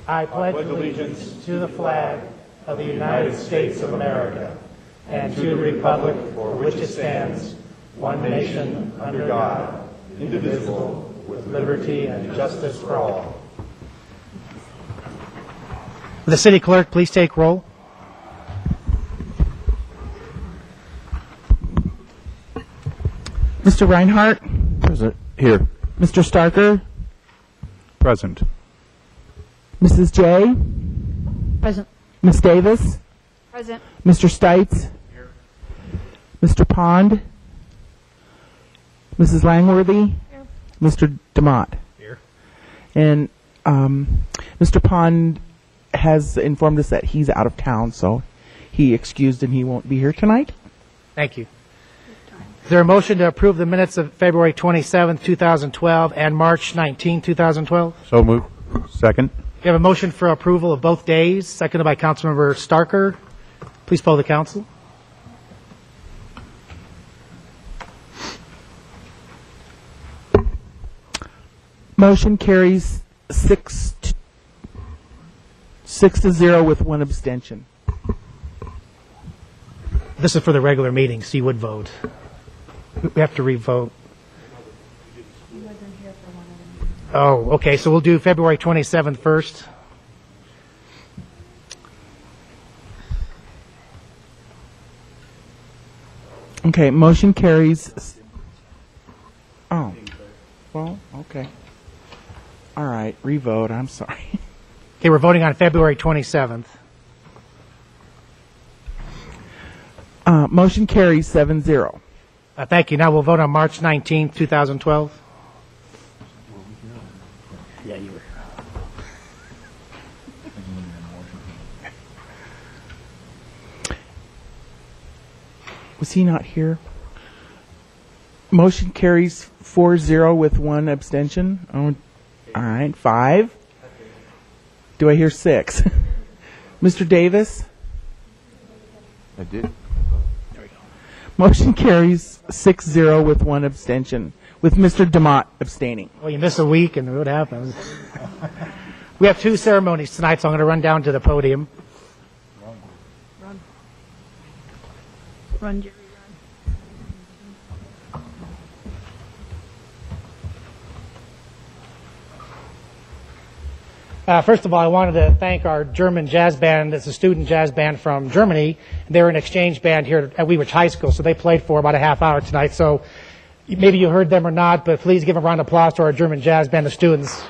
I pledge allegiance to the flag of the United States of America and to the republic for which it stands, one nation, under God, indivisible, with liberty and justice for all. Will the city clerk please take roll? Mr. Reinhardt? Present. Here. Mr. Starker? Present. Mrs. J? Present. Ms. Davis? Present. Mr. Stites? Here. Mr. Pond? Mrs. Langworthy? Here. Mr. DeMott? Here. And Mr. Pond has informed us that he's out of town, so he excused and he won't be here tonight. Thank you. Is there a motion to approve the minutes of February 27, 2012 and March 19, 2012? So moved. Second. We have a motion for approval of both days, seconded by Councilmember Starker. Please poll the council. Motion carries 6-0 with one abstention. This is for the regular meeting, so you would vote. We have to re-vote. Oh, okay, so we'll do February 27th first. Okay, motion carries. Oh, well, okay. All right, revote. I'm sorry. Okay, we're voting on February 27th. Motion carries 7-0. Thank you. Now we'll vote on March 19th, 2012. Yeah, you were. Was he not here? Motion carries 4-0 with one abstention. Oh, all right, 5. Do I hear 6? Mr. Davis? I did. Motion carries 6-0 with one abstention, with Mr. DeMott abstaining. Well, you miss a week, and what happens? We have 2 ceremonies tonight, so I'm going to run down to the podium. Run, Jerry, First of all, I wanted to thank our German jazz band. It's a student jazz band from Germany. They're an exchange band here at Wheatridge High School, so they played for about a half hour tonight. So maybe you heard them or not, but please give a round of applause to our German jazz band, the students.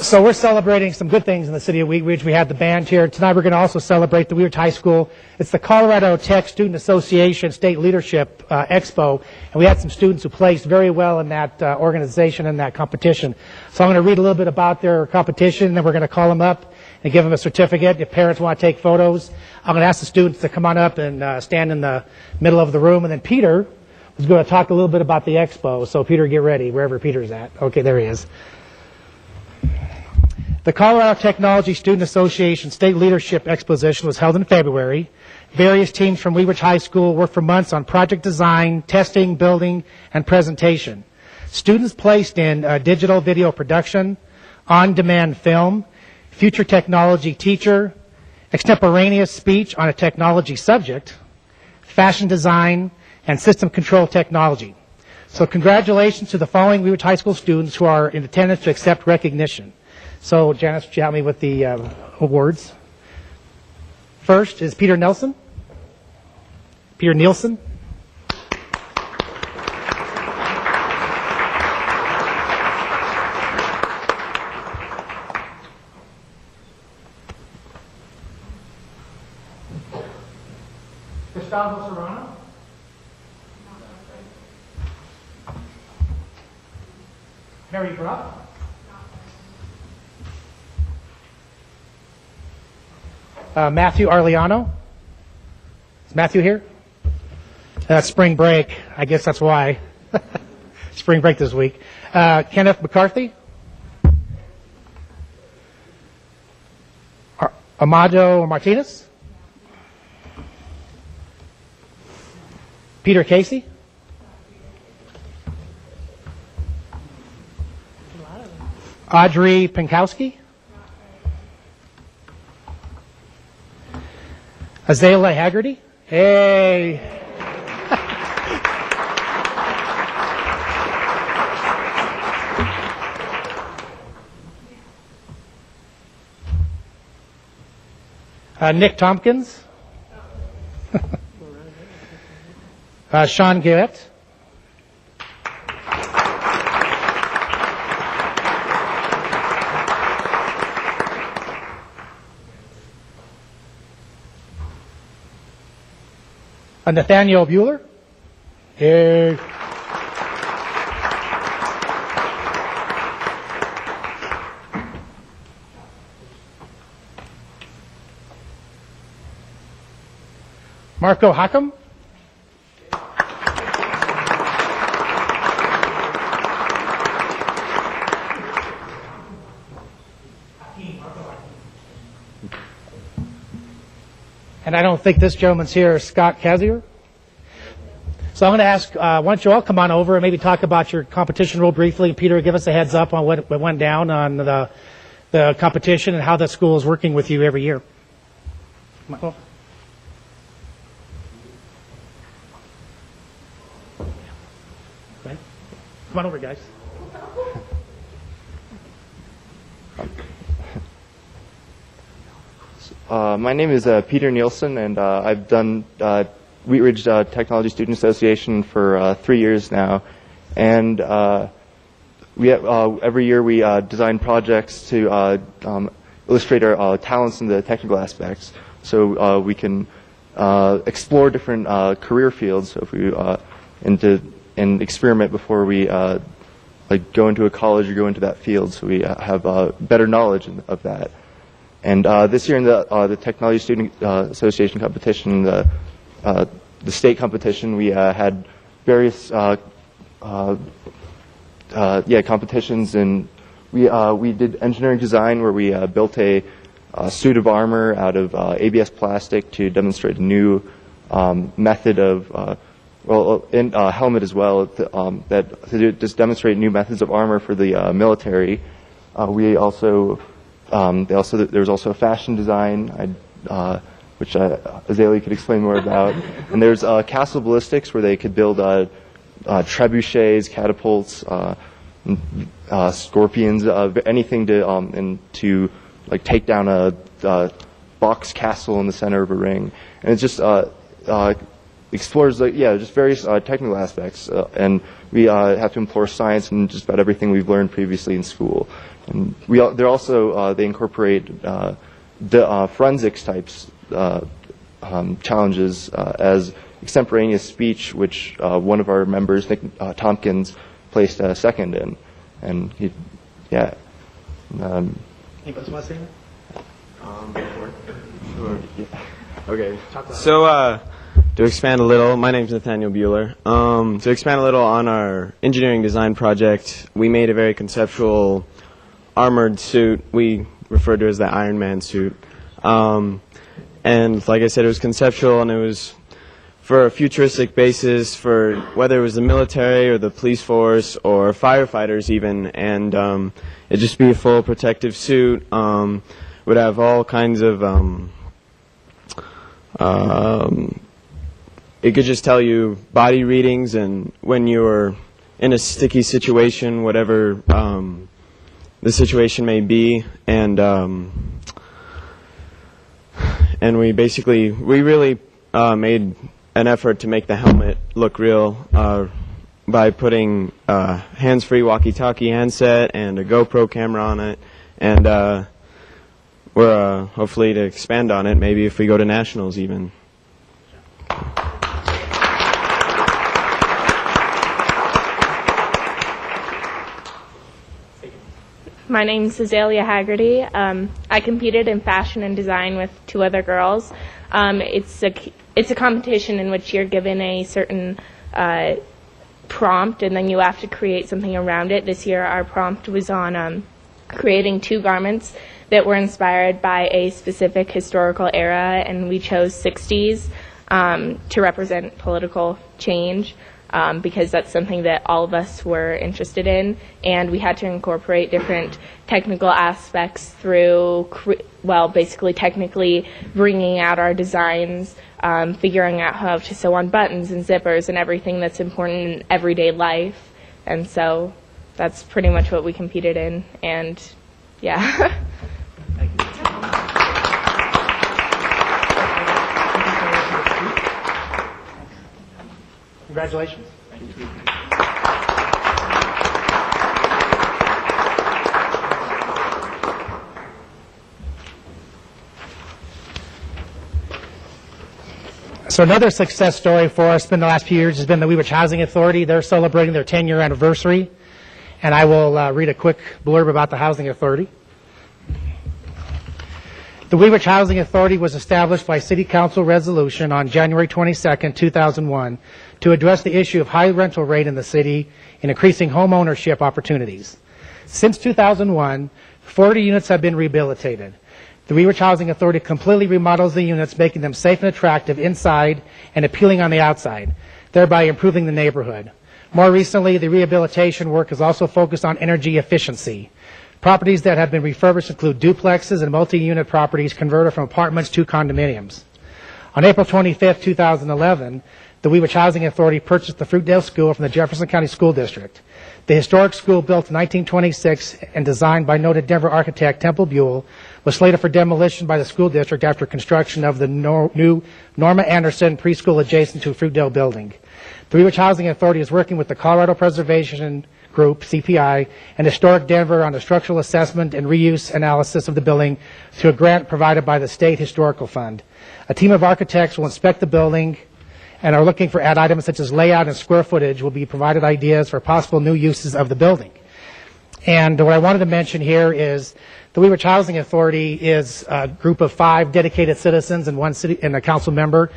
So we're celebrating some good things in the city of Wheat Ridge. We had the band here. Tonight we're going to also celebrate the Wheat Ridge High School. It's the Colorado Tech Student Association State Leadership Expo. And we had some students who placed very well in that organization and that competition. So I'm going to read a little bit about their competition, and then we're going to call them up and give them a certificate. If parents want to take photos, I'm going to ask the students to come on up and stand in the middle of the room. And then Peter is going to talk a little bit about the expo. So Peter, get ready, wherever Peter's at. Okay, there he is. The Colorado Technology Student Association State Leadership Exposition was held in February. Various teams from Wheat Ridge High School worked for months on project design, testing, building, and presentation. Students placed in digital video production, on-demand film, future technology teacher, extemporaneous speech on a technology subject, fashion design, and system control technology. So congratulations to the following Wheat Ridge High School students who are in attendance to accept recognition. So, Janice, would you help me with the awards? First is Peter Nelson. Peter Nielsen. Gustavo Serrano. Mary Bruff. Matthew Arliano. Is Matthew here? That's spring break. I guess that's why. Spring break this week. Kenneth McCarthy. Amado Martinez. Peter Casey. Audrey Pinkowski. Azalea Haggerty. Hey. Nick Tompkins. Sean Garrett. Nathaniel Bueller. Hey. Marco Hackham. And I don't think this gentleman's here, Scott Kazier. So I'm going to ask, why don't you all come on over and maybe talk about your competition real briefly. Peter, give us a heads up on what went down on the competition and how the school is working with you every year. Michael? Okay. Come on over, guys. My name is Peter Nielsen, and I've done Wheat Ridge Technology Student Association for 3 years now. And every year we design projects to illustrate our talents in the technical aspects, so we can explore different career fields. So if we and experiment before we like go into a college or go into that field, so we have better knowledge of that. And this year in the Technology Student Association competition, the state competition, we had various competitions, and we did engineering design, where we built a suit of armor out of ABS plastic to demonstrate a new method of helmet as well, that to just demonstrate new methods of armor for the military. We also there was also a fashion design, which Azalea could explain more about. And there's castle ballistics, where they could build trebuchets, catapults, scorpions, anything to like take down a box castle in the center of a ring. And it just explores just various technical aspects, and we have to employ science in just about everything we've learned previously in school. And they incorporate the forensics types challenges as extemporaneous speech, which one of our members, Nick Tompkins, placed second in. And he, yeah. Anybody want to say Sure. Okay. So, to expand a little, my name's Nathaniel Bueller. To expand a little on our engineering design project, we made a very conceptual armored suit. We referred to it as the Iron Man suit. And like I said, it was conceptual, and it was for a futuristic basis for whether it was the military or the police force or firefighters even. And it'd just be a full protective suit. Would have all kinds of... it could just tell you body readings, and when you were in a sticky situation, whatever the situation may be, and we really made an effort to make the helmet look real by putting hands-free walkie-talkie handset and a GoPro camera on it, and we're hopefully to expand on it, maybe if we go to nationals even. My name's Azalea Haggerty. I competed in fashion and design with 2 other girls. It's a competition in which you're given a certain prompt, and then you have to create something around it. This year our prompt was on creating 2 garments that were inspired by a specific historical era, and we chose 60s to represent political change. because that's something that all of us were interested in, and we had to incorporate different technical aspects through, basically technically bringing out our designs, figuring out how to sew on buttons and zippers and everything that's important in everyday life. And so that's pretty much what we competed in, and yeah. Congratulations. So another success story for us in the last few years has been the Wheat Ridge Housing Authority. They're celebrating their 10-year anniversary, and I will read a quick blurb about the Housing Authority. The Wheat Ridge Housing Authority was established by City Council resolution on January 22, 2001, to address the issue of high rental rate in the city and increasing home ownership opportunities. Since 2001, 40 units have been rehabilitated. The Wheat Ridge Housing Authority completely remodels the units, making them safe and attractive inside and appealing on the outside, thereby improving the neighborhood. More recently, the rehabilitation work is also focused on energy efficiency. Properties that have been refurbished include duplexes and multi-unit properties converted from apartments to condominiums. On April 25, 2011, the Wheat Ridge Housing Authority purchased the Fruitdale School from the Jefferson County School District. The historic school, built in 1926 and designed by noted Denver architect Temple Buell, was slated for demolition by the school district after construction of the new Norma Anderson preschool adjacent to Fruitdale building. The Wheat Ridge Housing Authority is working with the Colorado Preservation Group, CPI, and Historic Denver on the structural assessment and reuse analysis of the building through a grant provided by the State Historical Fund. A team of architects will inspect the building and are looking for add items such as layout and square footage. Will be provided ideas for possible new uses of the building. And what I wanted to mention here is the Wheat Ridge Housing Authority is a group of 5 dedicated citizens and a council member.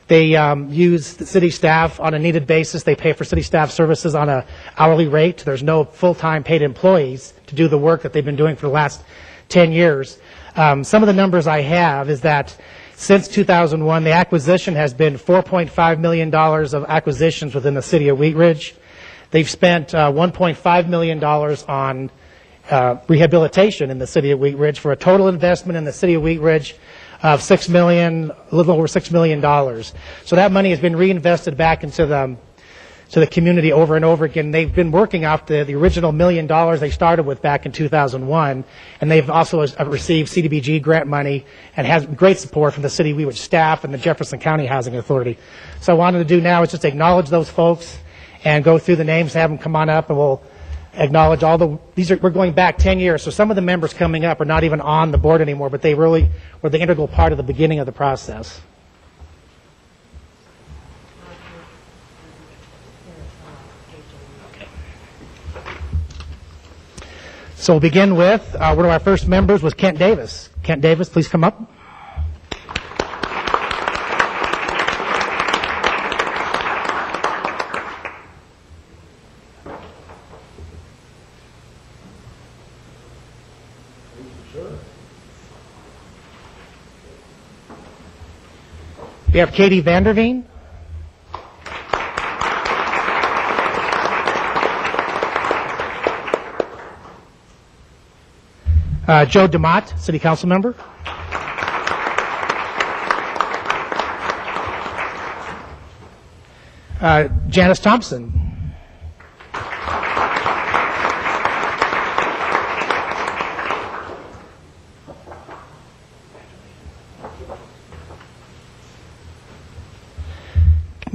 They use the city staff on a needed basis. They pay for city staff services on an hourly rate. There's no full-time paid employees to do the work that they've been doing for the last 10 years. Some of the numbers I have is that since 2001, the acquisition has been $4.5 million of acquisitions within the city of Wheat Ridge. They've spent $1.5 million on rehabilitation in the city of Wheat Ridge for a total investment in the city of Wheat Ridge of $6 million, a little over $6 million. So that money has been reinvested back into the community over and over again. They've been working off the original $1 million they started with back in 2001, and they've also received CDBG grant money and has great support from the city of Wheat Ridge staff and the Jefferson County Housing Authority. So what I wanted to do now is just acknowledge those folks and go through the names, have them come on up, and we'll acknowledge we're going back 10 years, so some of the members coming up are not even on the board anymore, but they really were the integral part of the beginning of the process. So we'll begin with one of our first members was Kent Davis. Kent Davis, please come up. We have Katie Vanderveen. Joe DeMott, City Council Member. Janice Thompson.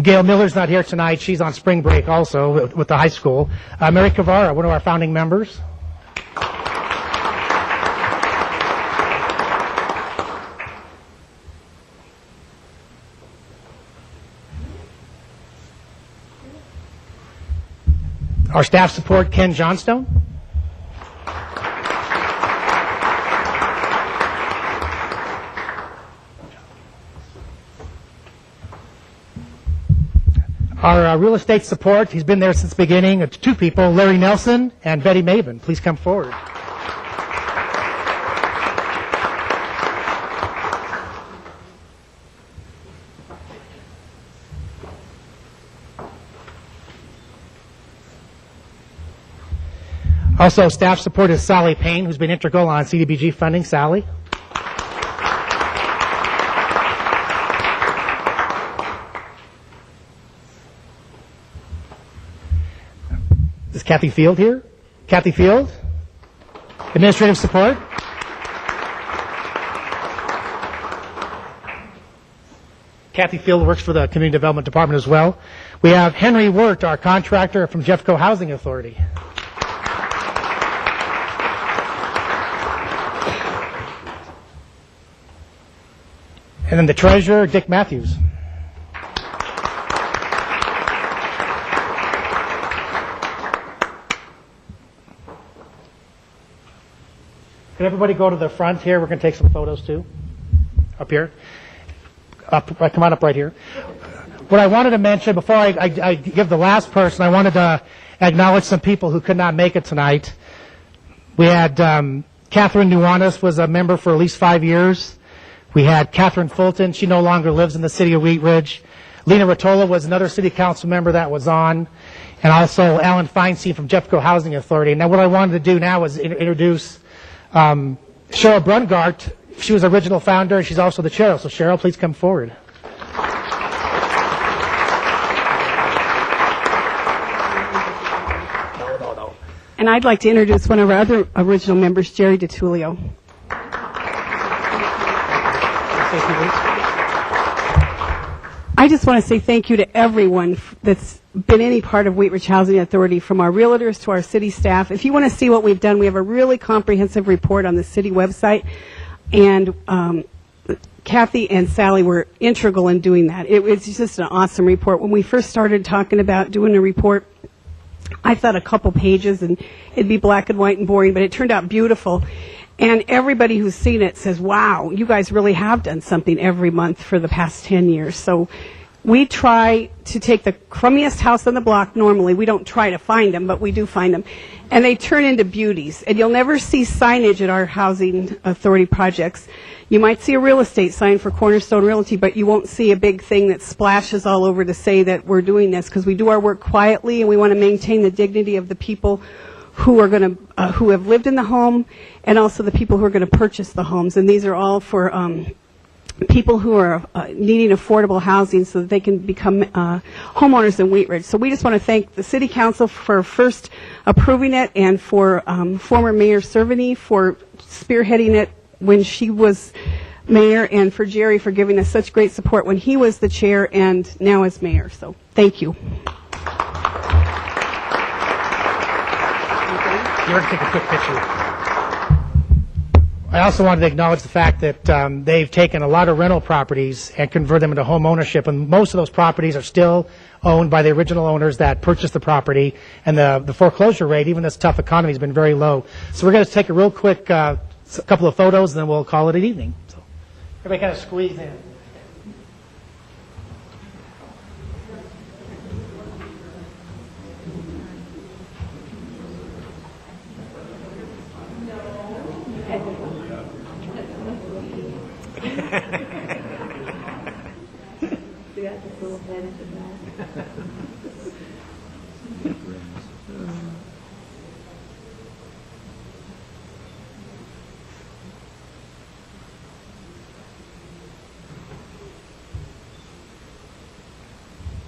Gail Miller's not here tonight. She's on spring break also with the high school. Mary Cavara, one of our founding members. Our staff support, Ken Johnstone. Our real estate support, he's been there since the beginning. It's 2 people, Larry Nelson and Betty Maven. Please come forward. Also, staff support is Sally Payne, who's been integral on CDBG funding. Sally. Is Kathy Field here? Kathy Field? Administrative support? Kathy Field works for the Community Development Department as well. We have Henry Wirt, our contractor from Jeffco Housing Authority. And then the treasurer, Dick Matthews. Can everybody go to the front here? We're going to take some photos too. Up here. Come on up right here. What I wanted to mention before I give the last person, I wanted to acknowledge some people who could not make it tonight. We had Catherine Nuanas was a member for at least 5 years. We had Catherine Fulton. She no longer lives in the city of Wheat Ridge. Lena Rottola was another city council member that was on. And also Alan Feinstein from Jeffco Housing Authority. Now what I wanted to do now is introduce Cheryl Brungart. She was the original founder, and she's also the chair. So Cheryl, please come forward. And I'd like to introduce one of our other original members, Jerry DiTullio. I just want to say thank you to everyone that's been any part of Wheat Ridge Housing Authority, from our realtors to our city staff. If you want to see what we've done, we have a really comprehensive report on the city website. And Kathy and Sally were integral in doing that. It was just an awesome report. When we first started talking about doing a report, I thought a couple pages and it'd be black and white and boring, but it turned out beautiful. And everybody who's seen it says, wow, you guys really have done something every month for the past 10 years. So we try to take the crummiest house on the block normally. We don't try to find them, but we do find them. And they turn into beauties. And you'll never see signage at our housing authority projects. You might see a real estate sign for Cornerstone Realty, but you won't see a big thing that splashes all over to say that we're doing this, because we do our work quietly and we want to maintain the dignity of the people who are going to who have lived in the home, and also the people who are going to purchase the homes. And these are all for people who are needing affordable housing so that they can become homeowners in Wheat Ridge. So we just want to thank the City Council for first approving it, and for former Mayor Cerveny for spearheading it when she was mayor, and for Jerry for giving us such great support when he was the chair and now as mayor. So thank you. You're going to take a quick picture. I also wanted to acknowledge the fact that they've taken a lot of rental properties and converted them into home ownership, and most of those properties are still owned by the original owners that purchased the property, and the foreclosure rate, even this tough economy, has been very low. So we're going to take a real quick couple of photos, and then we'll call it an evening. So everybody kind of squeeze in.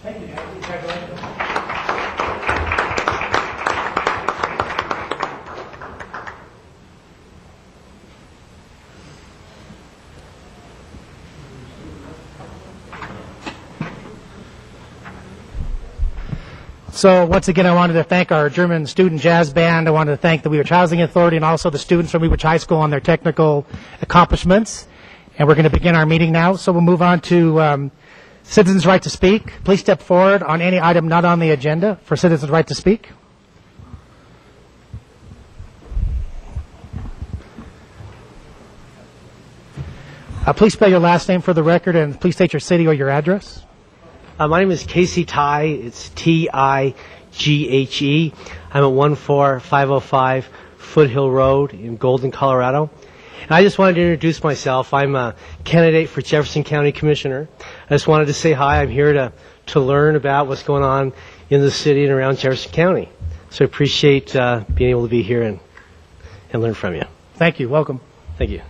Thank you, guys. Congratulations. So once again, I wanted to thank our German student jazz band. I wanted to thank the Wheat Ridge Housing Authority and also the students from Wheat Ridge High School on their technical accomplishments. And we're going to begin our meeting now. So we'll move on to citizens' right to speak. Please step forward on any item not on the agenda for citizens' right to speak. Please spell your last name for the record, and please state your city or your address. My name is Casey Tighe. It's Tighe. I'm at 14505 Foothill Road in Golden, Colorado. And I just wanted to introduce myself. I'm a candidate for Jefferson County Commissioner. I just wanted to say hi. I'm here to learn about what's going on in the city and around Jefferson County. So I appreciate being able to be here and learn from you. Thank you. Welcome. Thank you.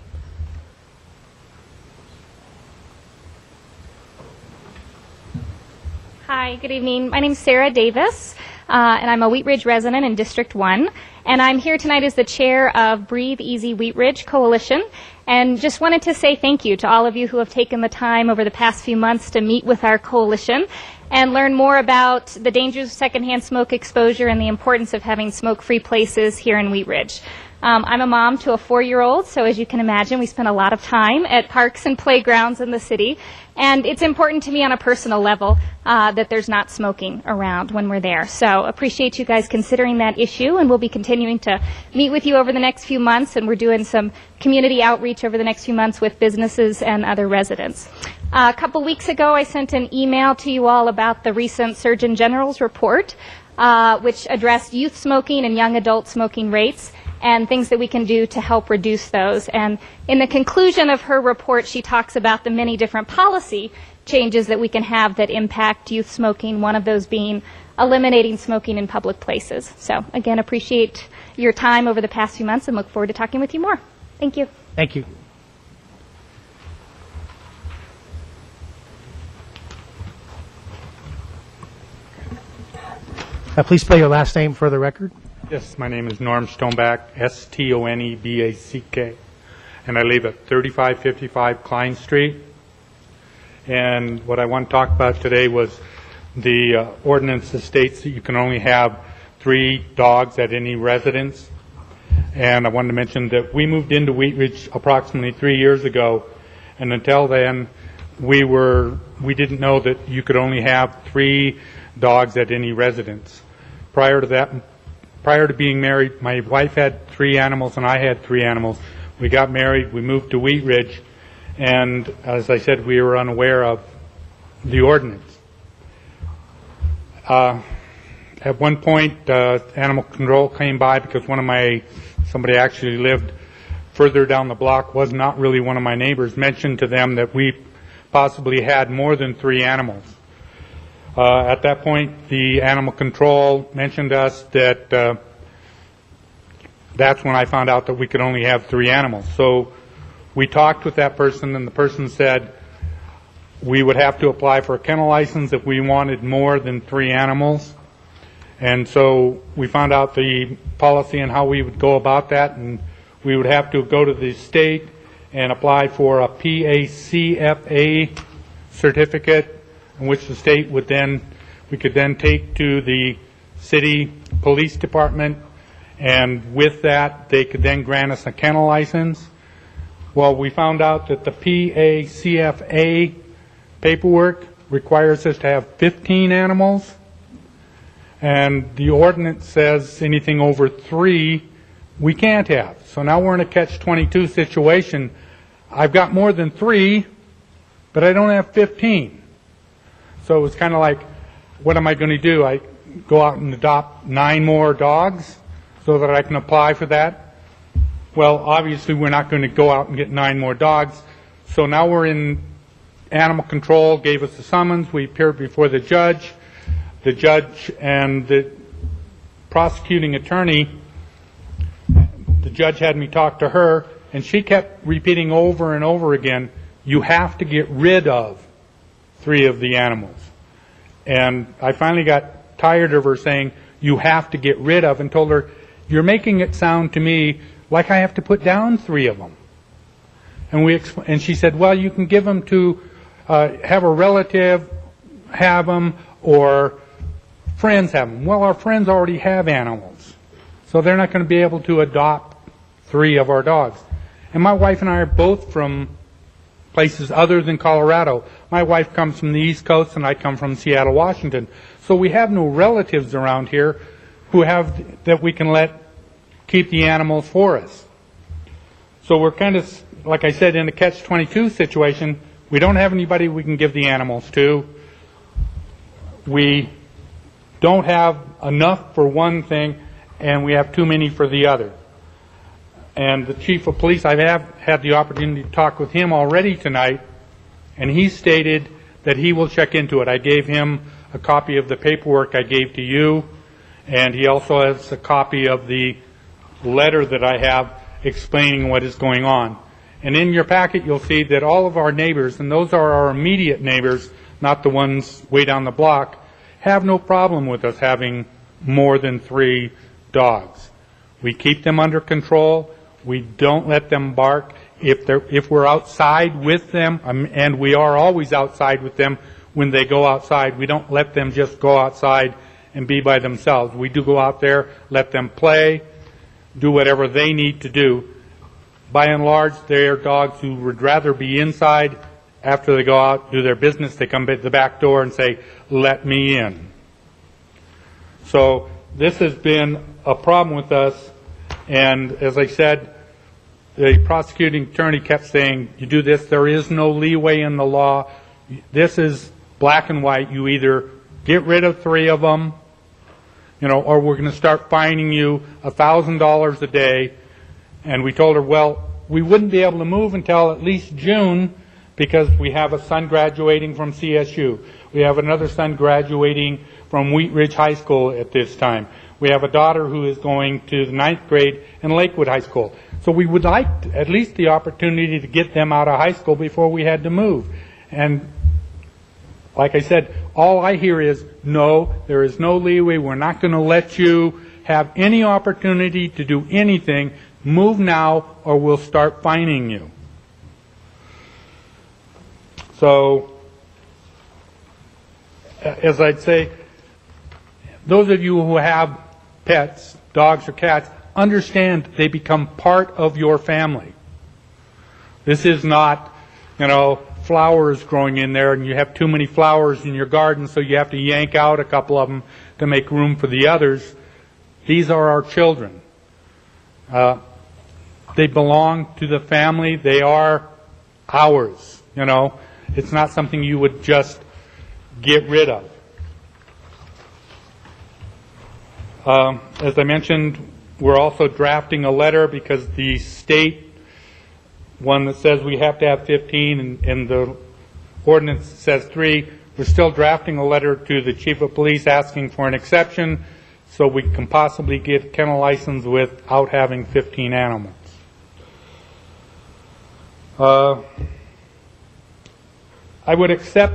Hi, good evening. My name is Sarah Davis, and I'm a Wheat Ridge resident in District 1. And I'm here tonight as the chair of Breathe Easy Wheat Ridge Coalition. And just wanted to say thank you to all of you who have taken the time over the past few months to meet with our coalition and learn more about the dangers of secondhand smoke exposure and the importance of having smoke-free places here in Wheat Ridge. I'm a mom to a 4-year-old, so as you can imagine, we spend a lot of time at parks and playgrounds in the city. And it's important to me on a personal level that there's not smoking around when we're there. So appreciate you guys considering that issue, and we'll be continuing to meet with you over the next few months, and we're doing some community outreach over the next few months with businesses and other residents. A couple weeks ago, I sent an email to you all about the recent Surgeon General's report, which addressed youth smoking and young adult smoking rates, and things that we can do to help reduce those. And in the conclusion of her report, she talks about the many different policy changes that we can have that impact youth smoking, one of those being eliminating smoking in public places. So again, appreciate your time over the past few months and look forward to talking with you more. Thank you. Thank you. Please spell your last name for the record. Yes, my name is Norm Stoneback, Stoneback, and I live at 3555 Klein Street. And what I want to talk about today was the ordinance that states that you can only have 3 dogs at any residence. And I wanted to mention that we moved into Wheat Ridge approximately 3 years ago, and until then, we didn't know that you could only have 3 dogs at any residence. Prior to being married, my wife had 3 animals and I had 3 animals. We got married, we moved to Wheat Ridge, and as I said, we were unaware of the ordinance. At one point, animal control came by because somebody actually lived further down the block, was not really one of my neighbors, mentioned to them that we possibly had more than 3 animals. At that point, the animal control mentioned to us that that's when I found out that we could only have 3 animals. So we talked with that person, and the person said we would have to apply for a kennel license if we wanted more than 3 animals. And so we found out the policy and how we would go about that, and we would have to go to the state and apply for a PACFA certificate, in which the state we could then take to the city police department, and with that they could then grant us a kennel license. Well, we found out that the PACFA paperwork requires us to have 15 animals, and the ordinance says anything over 3 we can't have. So now we're in a catch-22 situation. I've got more than 3, but I don't have 15. So it was kind of like, what am I going to do? I go out and adopt 9 more dogs so that I can apply for that? Well, obviously we're not going to go out and get 9 more dogs. So now we're in animal control, gave us a summons. We appeared before the judge. The judge and the prosecuting attorney, the judge had me talk to her, and she kept repeating over and over again, you have to get rid of 3 of the animals. And I finally got tired of her saying, you have to get rid of, and told her, you're making it sound to me like I have to put down 3 of them. And she said, well, you can give them to, have a relative have them, or friends have them. Well, our friends already have animals, so they're not going to be able to adopt 3 of our dogs. And my wife and I are both from places other than Colorado. My wife comes from the East Coast, and I come from Seattle, Washington. So we have no relatives around here that we can let keep the animals for us. So we're kind of, like I said, in a catch-22 situation. We don't have anybody we can give the animals to. We don't have enough for one thing, and we have too many for the other. And the chief of police, I have had the opportunity to talk with him already tonight, and he stated that he will check into it. I gave him a copy of the paperwork I gave to you, And he also has a copy of the letter that I have explaining what is going on. And in your packet, you'll see that all of our neighbors, and those are our immediate neighbors, not the ones way down the block, have no problem with us having more than 3 dogs. We keep them under control. We don't let them bark. If we're outside with them, and we are always outside with them when they go outside, we don't let them just go outside and be by themselves. We do go out there, let them play, do whatever they need to do. By and large, they are dogs who would rather be inside. After they go out, do their business, they come to the back door and say, "Let me in." So this has been a problem with us, and as I said, the prosecuting attorney kept saying, "You do this, there is no leeway in the law. This is black and white. You either get rid of 3 of them, or we're going to start fining you $1,000 a day." And we told her, well, we wouldn't be able to move until at least June because we have a son graduating from CSU. We have another son graduating from Wheat Ridge High School at this time. We have a daughter who is going to the 9th grade in Lakewood High School. So we would like at least the opportunity to get them out of high school before we had to move. And like I said, all I hear is, no, there is no leeway. We're not going to let you have any opportunity to do anything. Move now or we'll start fining you. So, as I'd say, those of you who have pets, dogs or cats, understand they become part of your family. This is not, flowers growing in there and you have too many flowers in your garden so you have to yank out a couple of them to make room for the others. These are our children. They belong to the family. They are ours, It's not something you would just get rid of. As I mentioned, we're also drafting a letter because the state one that says we have to have 15 and the ordinance says 3. We're still drafting a letter to the chief of police asking for an exception so we can possibly get a kennel license without having 15 animals. I would accept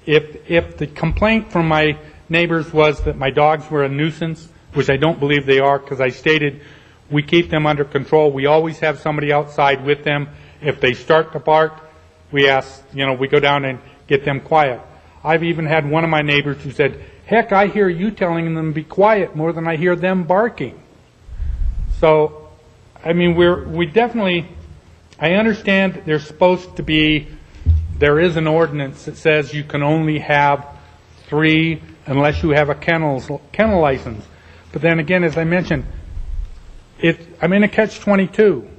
if the complaint from my neighbors was that my dogs were a nuisance, which I don't believe they are because I stated we keep them under control. We always have somebody outside with them. If they start to bark, we ask, we go down and get them quiet. I've even had one of my neighbors who said, heck, I hear you telling them to be quiet more than I hear them barking. So, I understand there is an ordinance that says you can only have 3 unless you have a kennel license. But then again, as I mentioned, I'm in a catch-22.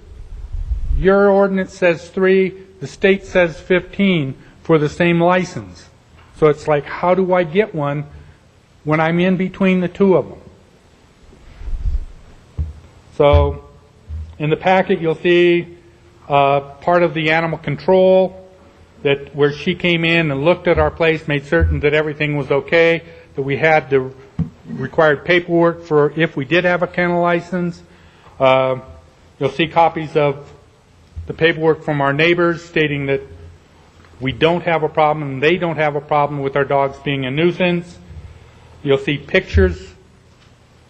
Your ordinance says 3, the state says 15 for the same license. So it's like, how do I get one when I'm in between the 2 of them? So in the packet you'll see part of the animal control where she came in and looked at our place, made certain that everything was okay, that we had the required paperwork for if we did have a kennel license. You'll see copies of the paperwork from our neighbors stating that we don't have a problem and they don't have a problem with our dogs being a nuisance. You'll see pictures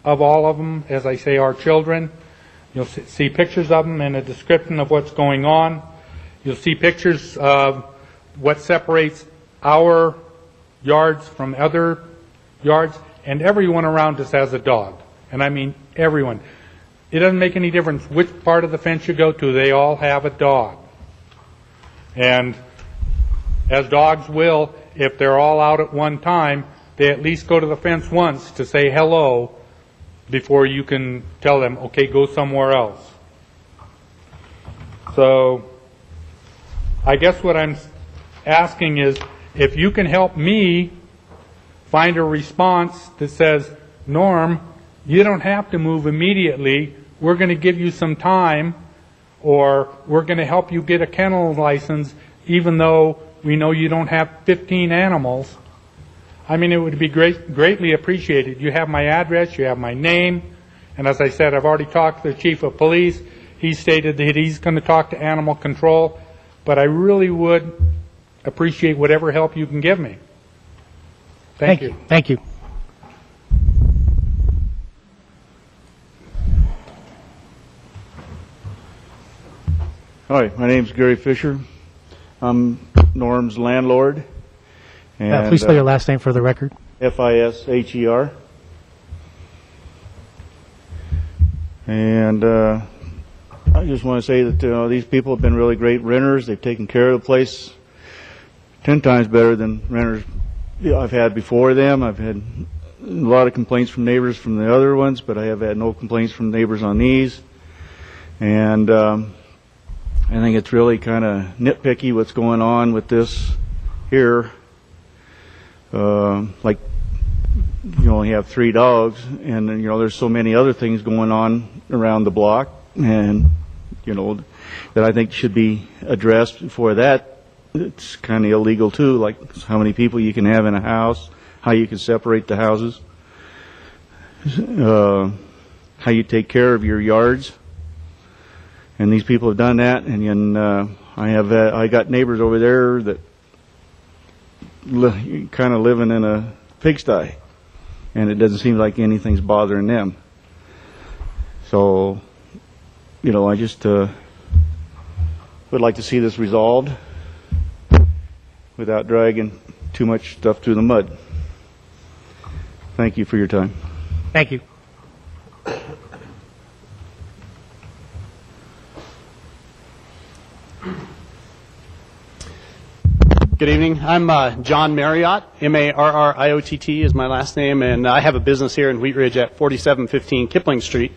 of all of them, as I say, our children. You'll see pictures of them and a description of what's going on. You'll see pictures of what separates our yards from other yards, and everyone around us has a dog. And I mean everyone. It doesn't make any difference which part of the fence you go to, they all have a dog. And as dogs will, if they're all out at one time, they at least go to the fence once to say hello before you can tell them, okay, go somewhere else. So I guess what I'm asking is if you can help me find a response that says, Norm, you don't have to move immediately. We're going to give you some time, or we're going to help you get a kennel license even though we know you don't have 15 animals. I mean, it would be greatly appreciated. You have my address, you have my name, and as I said, I've already talked to the chief of police. He stated that he's going to talk to animal control, but I really would appreciate whatever help you can give me. Thank you. Thank you. Hi, my name's Gary Fisher. I'm Norm's landlord. And, Please spell your last name for the record. Fisher. And I just want to say that these people have been really great renters. They've taken care of the place 10 times better than renters I've had before them. I've had a lot of complaints from neighbors from the other ones, but I have had no complaints from neighbors on these. And I think it's really kind of nitpicky what's going on with this here. Like, you only have 3 dogs, and there's so many other things going on around the block, and that I think should be addressed before that. It's kind of illegal too, like how many people you can have in a house, how you can separate the houses, how you take care of your yards. And these people have done that, and I got neighbors over there that kind of living in a pigsty, and it doesn't seem like anything's bothering them. So, I just would like to see this resolved without dragging too much stuff through the mud. Thank you for your time. Thank you. Good evening. I'm John Marriott, M-A-R-R-I-O-T-T is my last name, and I have a business here in Wheat Ridge at 4715 Kipling Street.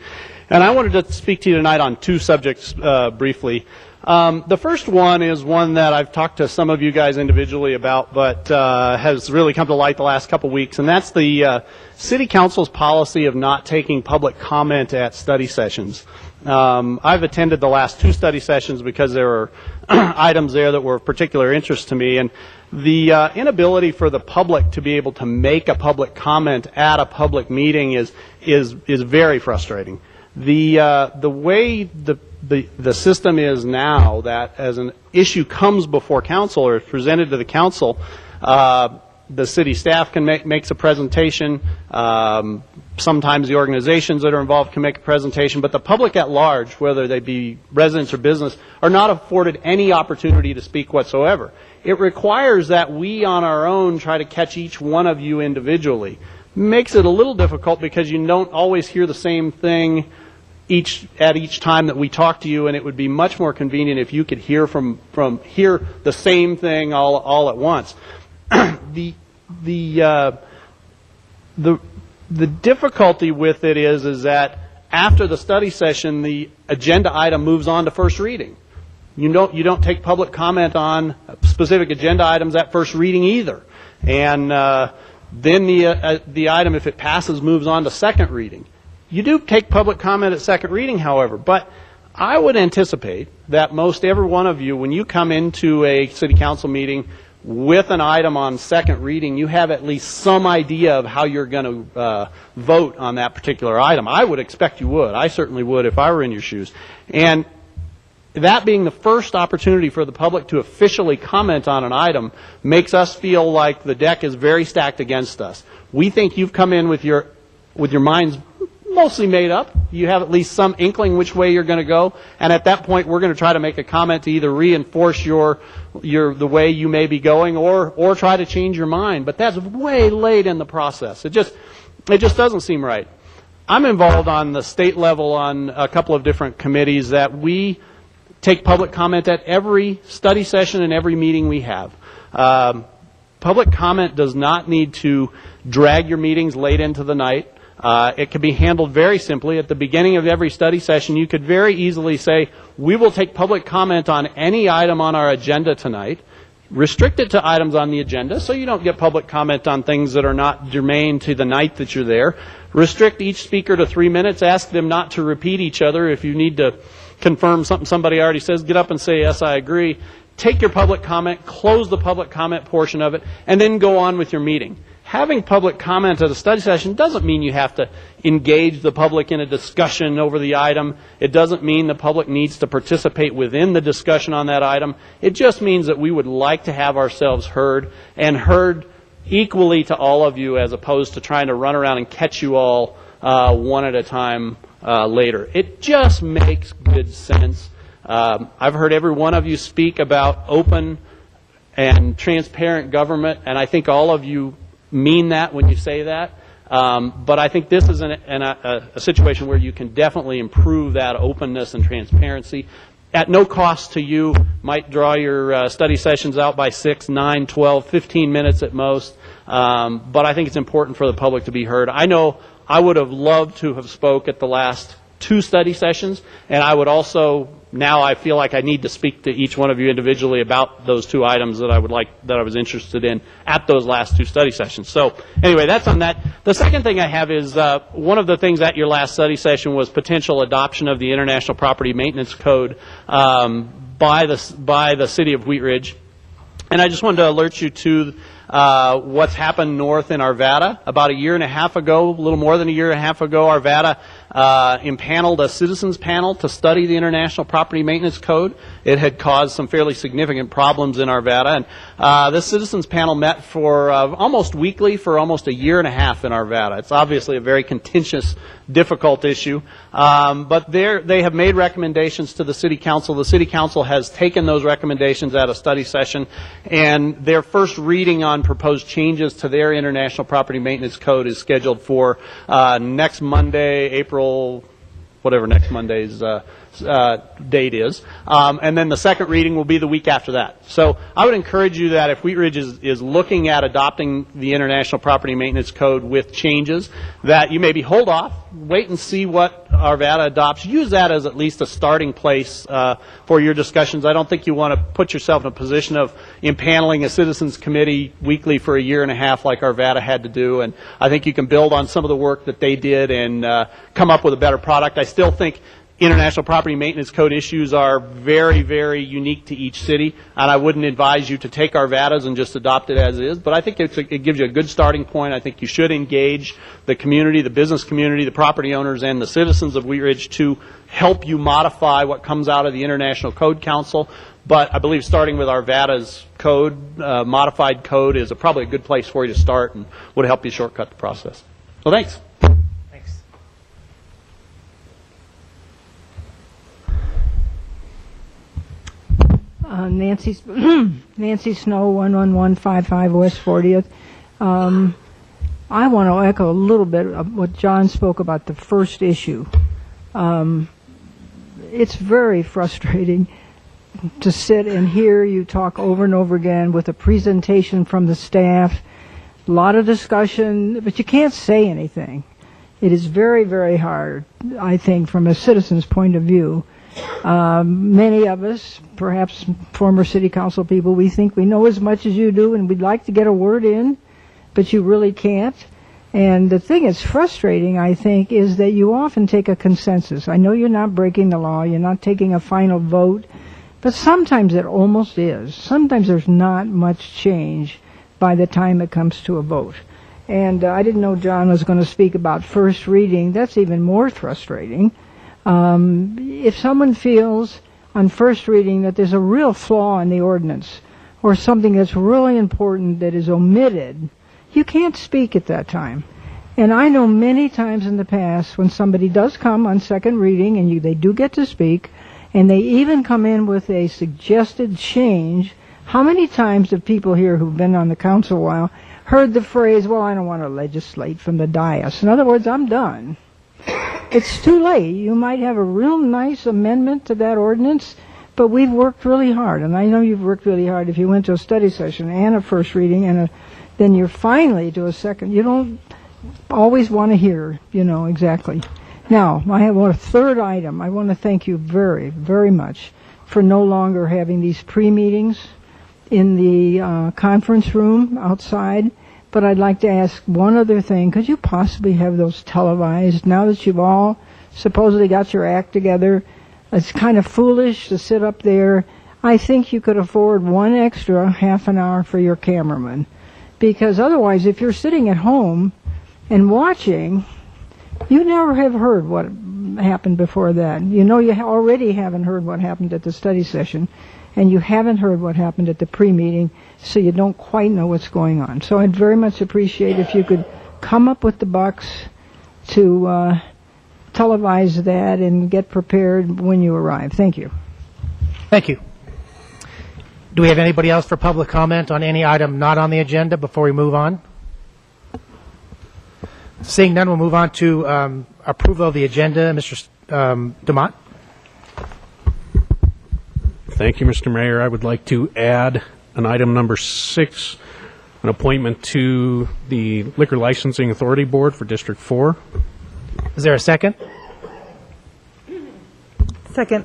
And I wanted to speak to you tonight on 2 subjects briefly. The first one is one that I've talked to some of you guys individually about, but has really come to light the last couple weeks, and that's the City Council's policy of not taking public comment at study sessions. I've attended the last 2 study sessions because there were items there that were of particular interest to me, and the inability for the public to be able to make a public comment at a public meeting is very frustrating. The way the system is now, that as an issue comes before council or is presented to the council, the city staff makes a presentation. Sometimes the organizations that are involved can make a presentation, but the public at large, whether they be residents or business, are not afforded any opportunity to speak whatsoever. It requires that we on our own try to catch each one of you individually. Makes it a little difficult because you don't always hear the same thing at each time that we talk to you, and it would be much more convenient if you could hear hear the same thing all at once. The difficulty with it is that after the study session, the agenda item moves on to first reading. You don't take public comment on specific agenda items at first reading either, and then the item, if it passes, moves on to second reading. You do take public comment at second reading, however, but I would anticipate that most every one of you, when you come into a city council meeting with an item on second reading, you have at least some idea of how you're going to vote on that particular item. I would expect you would. I certainly would if I were in your shoes. And that being the first opportunity for the public to officially comment on an item makes us feel like the deck is very stacked against us. We think you've come in with your minds mostly made up. You have at least some inkling which way you're going to go, and at that point we're going to try to make a comment to either reinforce the way you may be going or try to change your mind. But that's way late in the process. It just doesn't seem right. I'm involved on the state level on a couple of different committees that we take public comment at every study session and every meeting we have. Public comment does not need to drag your meetings late into the night. It can be handled very simply. At the beginning of every study session, you could very easily say, we will take public comment on any item on our agenda tonight. Restrict it to items on the agenda so you don't get public comment on things that are not germane to the night that you're there. Restrict each speaker to 3 minutes. Ask them not to repeat each other. If you need to confirm something somebody already says, get up and say, yes, I agree. Take your public comment, close the public comment portion of it, and then go on with your meeting. having public comment at a study session doesn't mean you have to engage the public in a discussion over the item. It doesn't mean the public needs to participate within the discussion on that item. It just means that we would like to have ourselves heard, and heard equally to all of you, as opposed to trying to run around and catch you all one at a time later. It just makes good sense. I've heard every one of you speak about open and transparent government, and I think all of you mean that when you say that. But I think this is a situation where you can definitely improve that openness and transparency at no cost to you. Might draw your study sessions out by 6, 9, 12, 15 minutes at most. But I think it's important for the public to be heard. I know I would have loved to have spoke at the last 2 study sessions, and I would also, now I feel like I need to speak to each one of you individually about those 2 items that I was interested in at those last 2 study sessions. So anyway, that's on that. The second thing I have is one of the things at your last study session was potential adoption of the International Property Maintenance Code by the city of Wheat Ridge. And I just wanted to alert you to what's happened north in Arvada. About a year and a half ago, a little more than a year and a half ago, Arvada impaneled a citizens panel to study the International Property Maintenance Code. It had caused some fairly significant problems in Arvada, and this citizens panel met for almost weekly for almost a year and a half in Arvada. It's obviously a very contentious, difficult issue, but they have made recommendations to the City Council. The City Council has taken those recommendations at a study session, and their first reading on proposed changes to their International Property Maintenance Code is scheduled for next Monday, April, whatever next Monday's date is. And then the second reading will be the week after that. So I would encourage you that if Wheat Ridge is looking at adopting the International Property Maintenance Code with changes, that you maybe hold off, wait and see what Arvada adopts. Use that as at least a starting place for your discussions. I don't think you want to put yourself in a position of impaneling a citizens committee weekly for a year and a half like Arvada had to do. And I think you can build on some of the work that they did and come up with a better product. I still think International Property Maintenance Code issues are very, very unique to each city, and I wouldn't advise you to take Arvada's and just adopt it as is, but I think it gives you a good starting point. I think you should engage the community, the business community, the property owners, and the citizens of Wheat Ridge to help you modify what comes out of the International Code Council. But I believe starting with Arvada's code, modified code, is probably a good place for you to start and would help you shortcut the process. So thanks. Nancy Snow, 11155 West 40th. I want to echo a little bit of what John spoke about the first issue. It's very frustrating to sit and hear you talk over and over again with a presentation from the staff, a lot of discussion, but you can't say anything. It is very, very hard, I think, from a citizen's point of view. Many of us, perhaps former city council people, we think we know as much as you do and we'd like to get a word in, but you really can't. And the thing that's frustrating, I think, is that you often take a consensus. I know you're not breaking the law, you're not taking a final vote, but sometimes it almost is. Sometimes there's not much change by the time it comes to a vote. And I didn't know John was going to speak about first reading. That's even more frustrating. If someone feels on first reading that there's a real flaw in the ordinance or something that's really important that is omitted, you can't speak at that time. And I know many times in the past when somebody does come on second reading and they do get to speak and they even come in with a suggested change, how many times have people here who've been on the council a while heard the phrase, well, I don't want to legislate from the dais. In other words, I'm done. It's too late. You might have a real nice amendment to that ordinance, but we've worked really hard, and I know you've worked really hard if you went to a study session and a first reading, and then you're finally to a second. You don't always want to hear, exactly. Now, I have a third item. I want to thank you very, very much for no longer having these pre-meetings in the conference room outside. But I'd like to ask one other thing. Could you possibly have those televised now that you've all supposedly got your act together? It's kind of foolish to sit up there. I think you could afford one extra half an hour for your cameraman. because otherwise, if you're sitting at home and watching, you never have heard what happened before that. You know you already haven't heard what happened at the study session, and you haven't heard what happened at the pre-meeting, so you don't quite know what's going on. So I'd very much appreciate if you could come up with the bucks to televise that and get prepared when you arrive. Thank you. Thank you. Do we have anybody else for public comment on any item not on the agenda before we move on? Seeing none, we'll move on to approval of the agenda. Mr. DeMott. Thank you, Mr. Mayor. I would like to add an item number 6, an appointment to the Liquor Licensing Authority Board for District 4. Is there a second? Second.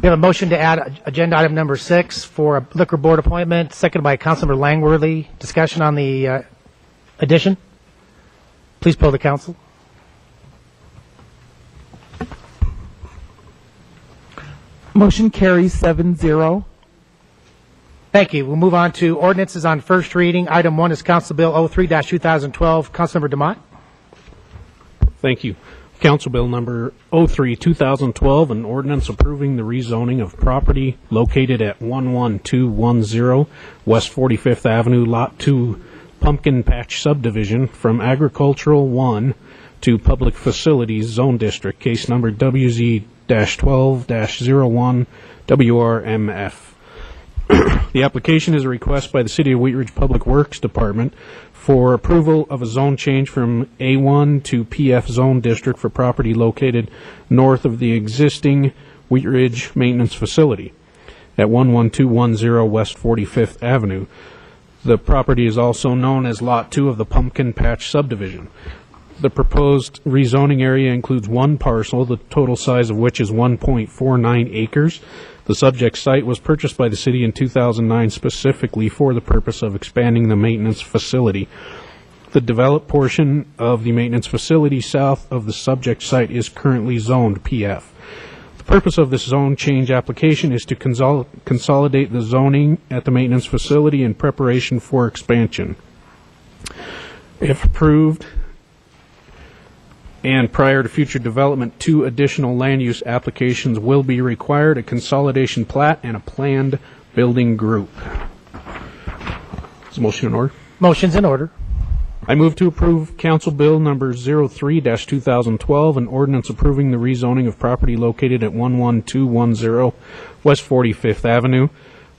We have a motion to add agenda item number 6 for a liquor board appointment, seconded by Councilmember Langworthy. Discussion on the addition. Please poll the council. Motion carries 7-0. Thank you. We'll move on to ordinances on first reading. Item 1 is Council Bill 03-2012. Councilmember DeMott. Thank you. Council Bill number 03-2012, an ordinance approving the rezoning of property located at 11210 West 45th Avenue, Lot 2, Pumpkin Patch Subdivision from Agricultural 1 to Public Facilities Zone District, case number WZ-12-01 WRMF. The application is a request by the City of Wheat Ridge Public Works Department for approval of a zone change from A1 to PF Zone District for property located north of the existing Wheat Ridge Maintenance Facility at 11210 West 45th Avenue. The property is also known as Lot 2 of the Pumpkin Patch Subdivision. The proposed rezoning area includes one parcel, the total size of which is 1.49 acres. The subject site was purchased by the city in 2009 specifically for the purpose of expanding the maintenance facility. The developed portion of the maintenance facility south of the subject site is currently zoned PF. The purpose of this zone change application is to consolidate the zoning at the maintenance facility in preparation for expansion. If approved, and prior to future development, 2 additional land use applications will be required, a consolidation plat and a planned building group. Is the motion in order? Motion's in order. I move to approve Council Bill number 03-2012, an ordinance approving the rezoning of property located at 11210 West 45th Avenue,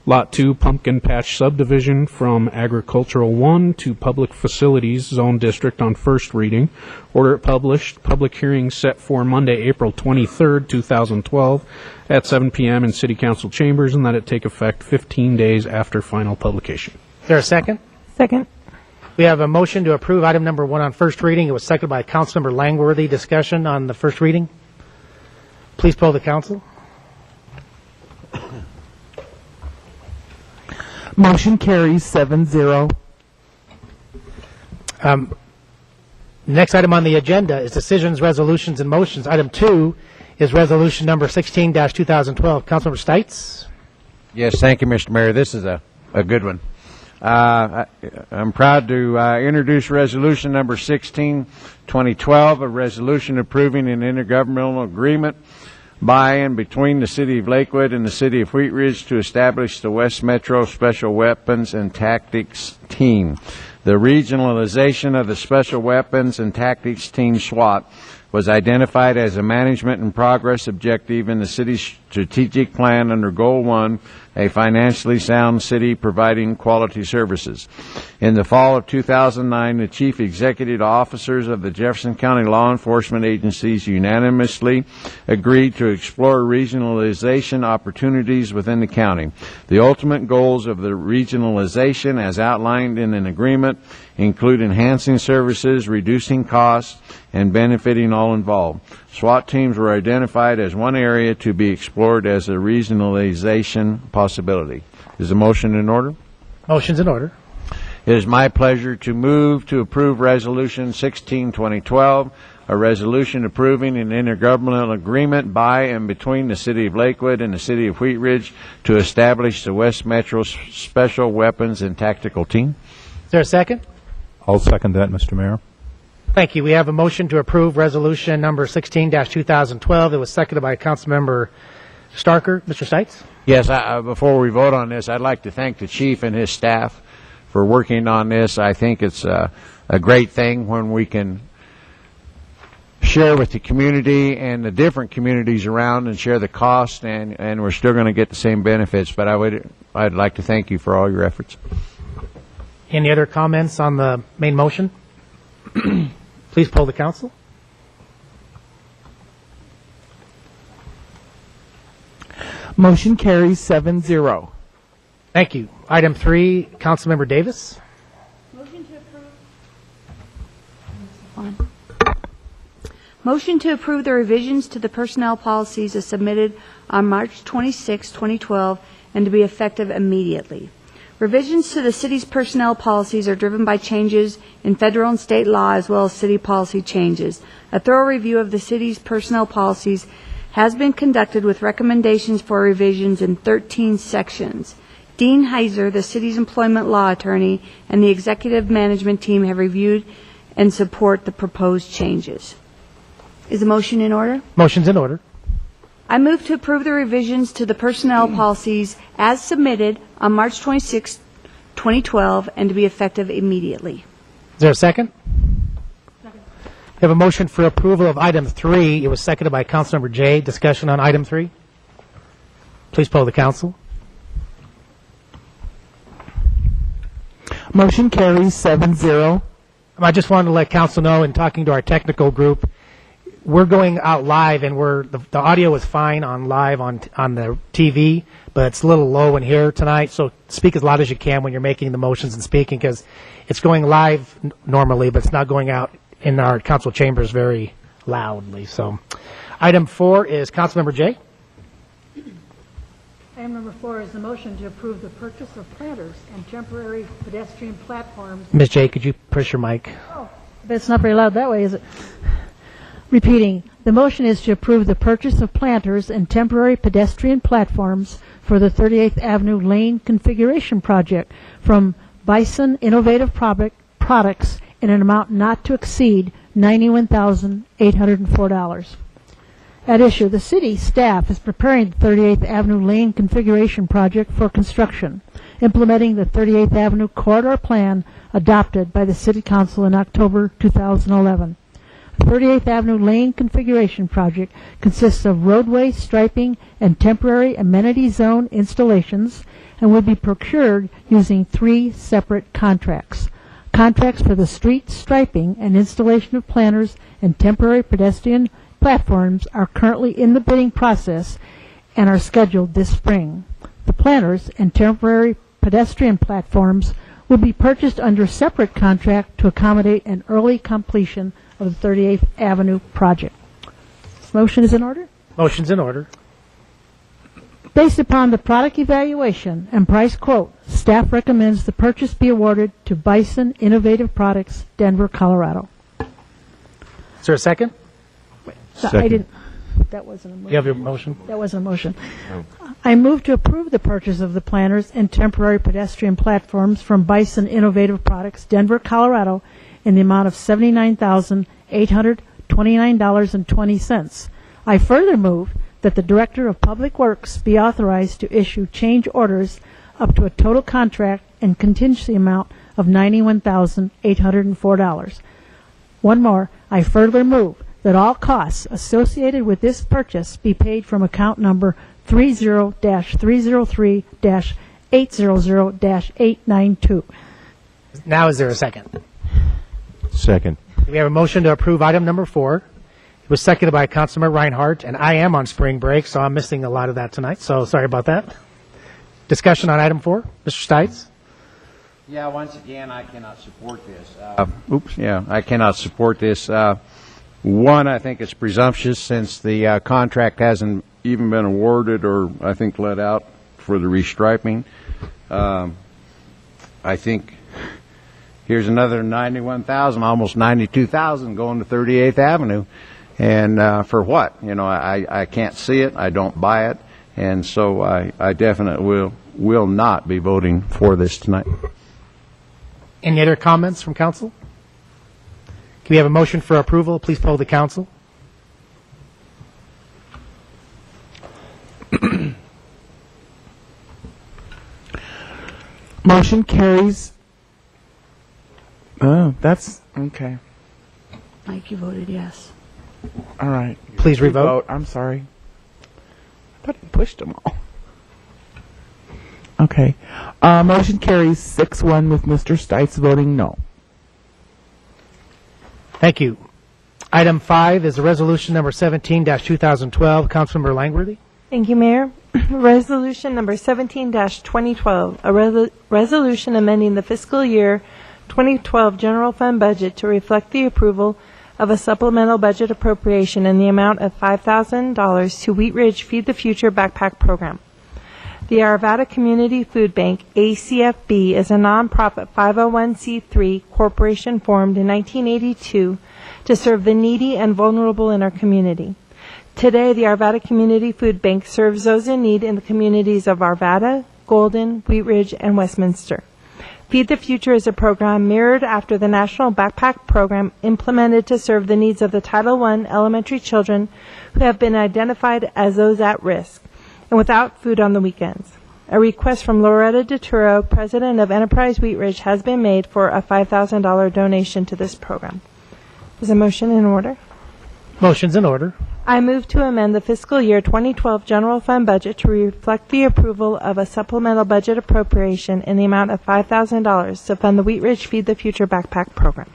Lot 2, Pumpkin Patch Subdivision from Agricultural 1 to Public Facilities Zone District on first reading. Order it published. Public hearing set for Monday, April 23rd, 2012 at 7 p.m. in City Council chambers, and that it take effect 15 days after final publication. Is there a second? Second. We have a motion to approve item number 1 on first reading. It was seconded by Councilmember Langworthy. Discussion on the first reading. Please poll the council. Motion carries 7-0. Next item on the agenda is decisions, resolutions, and motions. Item 2 is resolution number 16-2012. Councilmember Stites. Yes, thank you, Mr. Mayor. This is a good one. I'm proud to introduce resolution number 16-2012, a resolution approving an intergovernmental agreement by and between the City of Lakewood and the City of Wheat Ridge to establish the West Metro Special Weapons and Tactics Team. The regionalization of the Special Weapons and Tactics Team, SWAT, was identified as a management and progress objective in the city's strategic plan under Goal 1, a financially sound city providing quality services. In the fall of 2009, the chief executive officers of the Jefferson County law enforcement agencies unanimously agreed to explore regionalization opportunities within the county. The ultimate goals of the regionalization, as outlined in an agreement, include enhancing services, reducing costs, and benefiting all involved. SWAT teams were identified as one area to be explored as a regionalization possibility. Is the motion in order? Motion's in order. It is my pleasure to move to approve Resolution 16-2012, a resolution approving an intergovernmental agreement by and between the City of Lakewood and the City of Wheat Ridge to establish the West Metro Special Weapons and Tactical Team. Is there a second? I'll second that, Mr. Mayor. Thank you. We have a motion to approve resolution number 16-2012. It was seconded by Councilmember Starker. Mr. Stites? Yes, before we vote on this, I'd like to thank the chief and his staff for working on this. I think it's a great thing when we can share with the community and the different communities around and share the cost, and we're still going to get the same benefits. But I'd like to thank you for all your efforts. Any other comments on the main motion? Please poll the council. Motion carries 7-0. Thank you. Item 3, Councilmember Davis. Motion to approve the revisions to the personnel policies as submitted on March 26, 2012, and to be effective immediately. Revisions to the city's personnel policies are driven by changes in federal and state law as well as city policy changes. A thorough review of the city's personnel policies has been conducted with recommendations for revisions in 13 sections. Dean Heiser, the city's employment law attorney, and the executive management team have reviewed and support the proposed changes. Is the motion in order? Motion's in order. I move to approve the revisions to the personnel policies as submitted on March 26, 2012, and to be effective immediately. Is there a second? Second. We have a motion for approval of item 3. It was seconded by Councilmember Jay. Discussion on item 3. Please poll the council. Motion carries 7-0. I just wanted to let council know, in talking to our technical group, we're going out live, and the audio is fine on live on the TV, but it's a little low in here tonight. So speak as loud as you can when you're making the motions and speaking, because it's going live normally, but it's not going out in our council chambers very loudly. So, item 4 is Councilmember Jay. Item number 4 is the motion to approve the purchase of planters and temporary pedestrian platforms. Ms. Jay, could you push your mic? Oh, but it's not very loud that way, is it? Repeating, the motion is to approve the purchase of planters and temporary pedestrian platforms for the 38th Avenue Lane Configuration Project from Bison Innovative Products in an amount not to exceed $91,804. At issue, the city staff is preparing the 38th Avenue Lane Configuration Project for construction, implementing the 38th Avenue Corridor Plan adopted by the City Council in October 2011. The 38th Avenue Lane Configuration Project consists of roadway striping and temporary amenity zone installations and will be procured using 3 separate contracts. Contracts for the street striping and installation of planters and temporary pedestrian platforms are currently in the bidding process and are scheduled this spring. The planters and temporary pedestrian platforms will be purchased under separate contract to accommodate an early completion of the 38th Avenue project. This motion is in order? Motion's in order. Based upon the product evaluation and price quote, staff recommends the purchase be awarded to Bison Innovative Products, Denver, Colorado. Is there a second? Second. I didn't. That wasn't a motion. You have your motion? That wasn't a motion. No. I move to approve the purchase of the planters and temporary pedestrian platforms from Bison Innovative Products, Denver, Colorado, in the amount of $79,829.20. I further move that the Director of Public Works be authorized to issue change orders up to a total contract and contingency amount of $91,804. One more, I further move that all costs associated with this purchase be paid from account number 30-303-800-892. Now is there a second? Second. We have a motion to approve item number 4. It was seconded by Councilmember Reinhardt, and I am on spring break, so I'm missing a lot of that tonight, so sorry about that. Discussion on item 4. Mr. Stites? Yeah, once again, I cannot support this. I cannot support this. One, I think it's presumptuous since the contract hasn't even been awarded or, I think, let out for the restriping. I think here's another $91,000, almost $92,000 going to 38th Avenue. And for what? You know, I can't see it. I don't buy it. And so I definitely will not be voting for this tonight. Any other comments from council? Can we have a motion for approval? Please poll the council. Motion carries. Oh, that's okay. Mike, you voted yes. All right. Please revote. I'm sorry. I thought I pushed them all. Okay. Motion carries 6-1 with Mr. Stites voting no. Thank you. Item 5 is a resolution number 17-2012. Councilmember Langworthy. Thank you, Mayor. Resolution number 17-2012, a resolution amending the fiscal year 2012 general fund budget to reflect the approval of a supplemental budget appropriation in the amount of $5,000 to Wheat Ridge Feed the Future Backpack Program. The Arvada Community Food Bank, ACFB, is a nonprofit 501c3 corporation formed in 1982 to serve the needy and vulnerable in our community. Today, the Arvada Community Food Bank serves those in need in the communities of Arvada, Golden, Wheat Ridge, and Westminster. Feed the Future is a program mirrored after the National Backpack Program implemented to serve the needs of the Title I elementary children who have been identified as those at risk and without food on the weekends. A request from Loretta DeTuro, president of Enterprise Wheat Ridge, has been made for a $5,000 donation to this program. Is a motion in order? Motion's in order. I move to amend the fiscal year 2012 general fund budget to reflect the approval of a supplemental budget appropriation in the amount of $5,000 to fund the Wheat Ridge Feed the Future Backpack Program.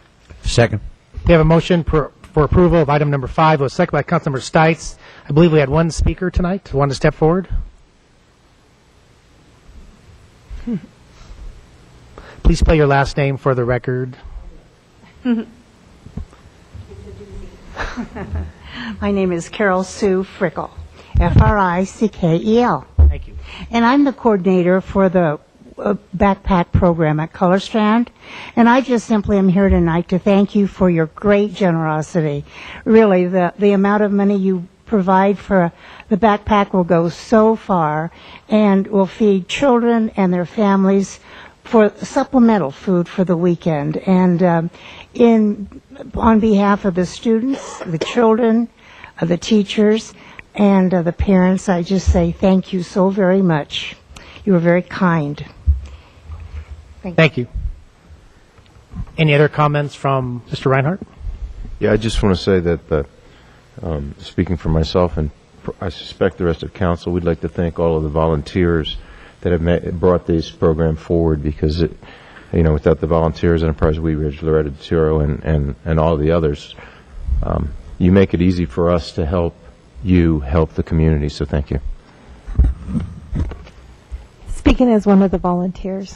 Second. We have a motion for approval of item number 5. It was seconded by Councilmember Stites. I believe we had one speaker tonight who wanted to step forward. Please spell your last name for the record. My name is Carol Sue Frickel, Frickel. Thank you. And I'm the coordinator for the backpack program at Color Strand. And I just simply am here tonight to thank you for your great generosity. Really, the amount of money you provide for the backpack will go so far and will feed children and their families for supplemental food for the weekend. And on behalf of the students, the children, the teachers, and the parents, I just say thank you so very much. You were very kind. Thank you. Any other comments from Mr. Reinhardt? Yeah, I just want to say that, speaking for myself and I suspect the rest of council, we'd like to thank all of the volunteers that have brought this program forward, because without the volunteers, Enterprise Wheat Ridge, Loretta DeTuro, and all the others, you make it easy for us to help you help the community. So thank you. Speaking as one of the volunteers,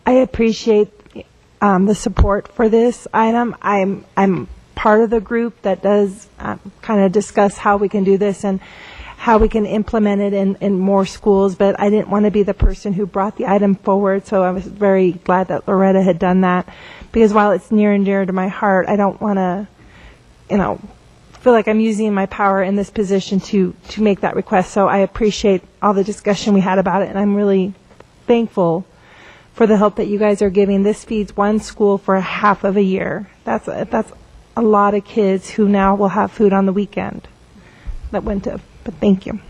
I appreciate the support for this item. I'm part of the group that does kind of discuss how we can do this and how we can implement it in more schools, but I didn't want to be the person who brought the item forward, so I was very glad that Loretta had done that, because while it's near and dear to my heart, I don't want to, feel like I'm using my power in this position to make that request. So I appreciate all the discussion we had about it, and I'm really thankful for the help that you guys are giving. This feeds one school for half of a year. That's a lot of kids who now will have food on the weekend that went to. But thank you.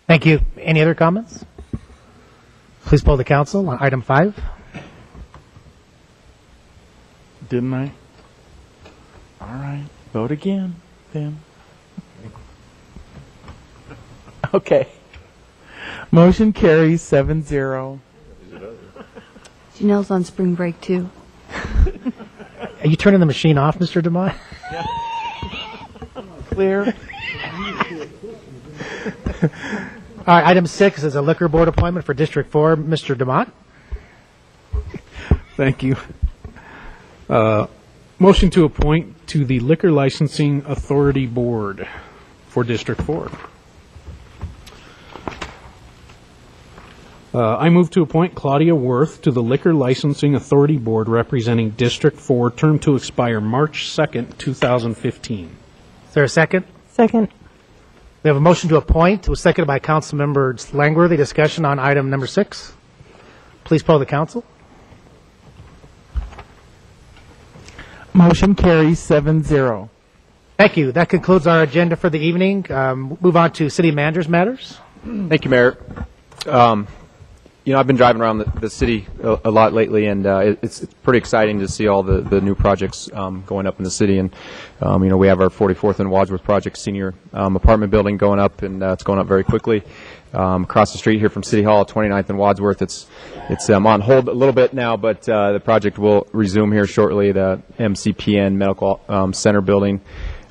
Thank you. Any other comments? Please poll the council on item 5. Didn't I? All right. Vote again, then. Okay. Motion carries 7-0. Janelle's on spring break, too. Are you turning the machine off, Mr. DeMott? Clear. All right, item 6 is a liquor board appointment for District 4. Mr. DeMott. Thank you. Motion to appoint to the Liquor Licensing Authority Board for District 4. I move to appoint Claudia Worth to the Liquor Licensing Authority Board representing District 4, term to expire March 2nd, 2015. Is there a second? Second. We have a motion to appoint. It was seconded by Councilmember Langworthy. Discussion on item number 6. Please poll the council. Motion carries 7-0. Thank you. That concludes our agenda for the evening. Move on to city manager's matters. Thank you, Mayor. I've been driving around the city a lot lately, and it's pretty exciting to see all the new projects going up in the city. And we have our 44th and Wadsworth project senior apartment building going up, and it's going up very quickly. Across the street here from City Hall, 29th and Wadsworth, it's on hold a little bit now, but the project will resume here shortly. The MCPN Medical Center building.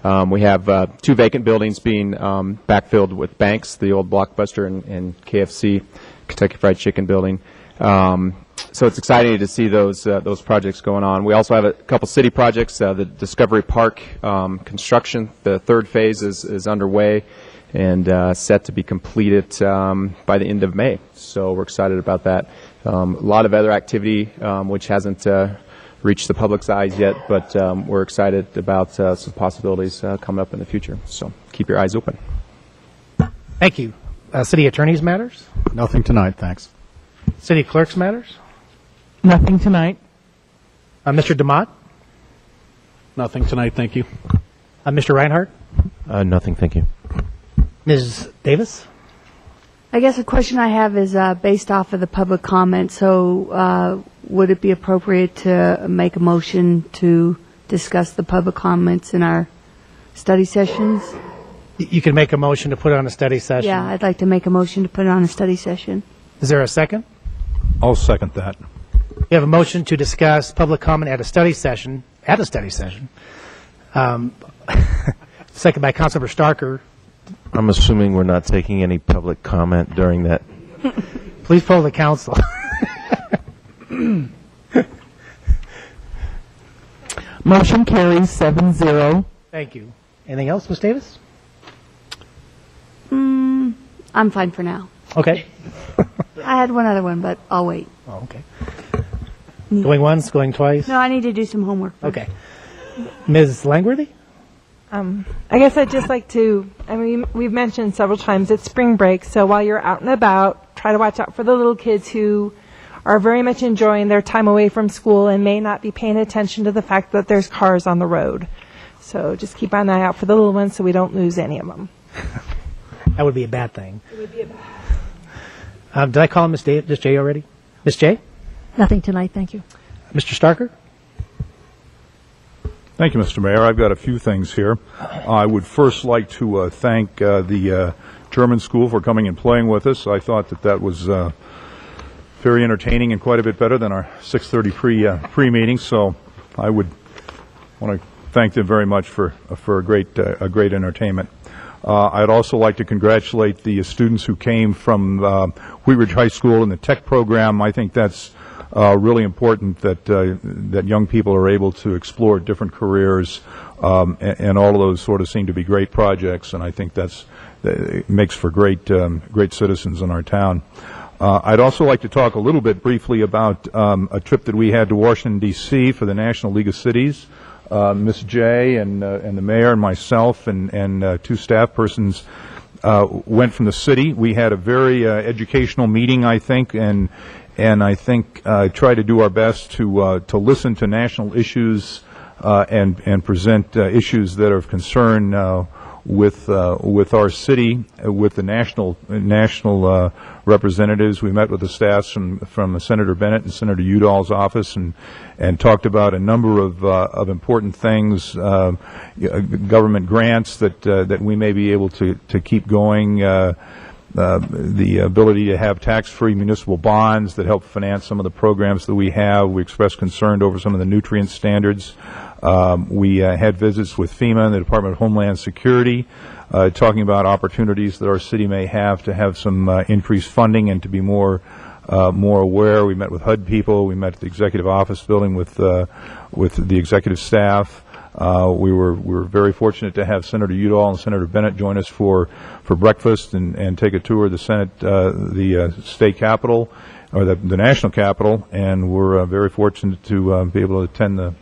We have 2 vacant buildings being backfilled with banks, the old Blockbuster and KFC, Kentucky Fried Chicken building. So it's exciting to see those projects going on. We also have a couple city projects. The Discovery Park construction, the 3rd phase is underway and set to be completed by the end of May. So we're excited about that. A lot of other activity which hasn't reached the public's eyes yet, but we're excited about some possibilities coming up in the future. So keep your eyes open. Thank you. City attorney's matters? Nothing tonight, thanks. City clerk's matters? Nothing tonight. Mr. DeMott? Nothing tonight, thank you. Mr. Reinhardt? Nothing, thank you. Ms. Davis? I guess a question I have is based off of the public comment. So would it be appropriate to make a motion to discuss the public comments in our study sessions? You can make a motion to put it on a study session. Yeah, I'd like to make a motion to put it on a study session. Is there a second? I'll second that. We have a motion to discuss public comment at a study session. Second by Councilmember Starker. I'm assuming we're not taking any public comment during that. Please poll the council. Motion carries 7-0. Thank you. Anything else, Ms. Davis? I'm fine for now. Okay. I had one other one, but I'll wait. Oh, okay. Going once, going twice? No, I need to do some homework first. Okay. Ms. Langworthy? I guess I'd just like to, we've mentioned several times it's spring break, so while you're out and about, try to watch out for the little kids who are very much enjoying their time away from school and may not be paying attention to the fact that there's cars on the road. So just keep an eye out for the little ones so we don't lose any of them. That would be a bad thing. It would be a bad Did I call Ms. J already? Ms. J? Nothing tonight, thank you. Mr. Starker? Thank you, Mr. Mayor. I've got a few things here. I would first like to thank the German school for coming and playing with us. I thought that was very entertaining and quite a bit better than our 6:30 pre-meeting, so I would want to thank them very much for a great entertainment. I'd also like to congratulate the students who came from Wheat Ridge High School in the tech program. I think that's really important that young people are able to explore different careers, and all of those sort of seem to be great projects, and I think that makes for great citizens in our town. I'd also like to talk a little bit briefly about a trip that we had to Washington, D.C. for the National League of Cities. Ms. J and the mayor and myself and 2 staff persons went from the city. We had a very educational meeting, I think, and I think try to do our best to listen to national issues and present issues that are of concern with our city, with the national representatives. We met with the staffs from Senator Bennett and Senator Udall's office and talked about a number of important things, government grants that we may be able to keep going. The ability to have tax-free municipal bonds that help finance some of the programs that we have. We expressed concern over some of the nutrient standards. We had visits with FEMA and the Department of Homeland Security, talking about opportunities that our city may have to have some increased funding and to be more aware. We met with HUD people. We met at the Executive Office building with the executive staff. We were very fortunate to have Senator Udall and Senator Bennett join us for breakfast and take a tour of the Senate, the state capitol, or the national capitol, and we're very fortunate to be able to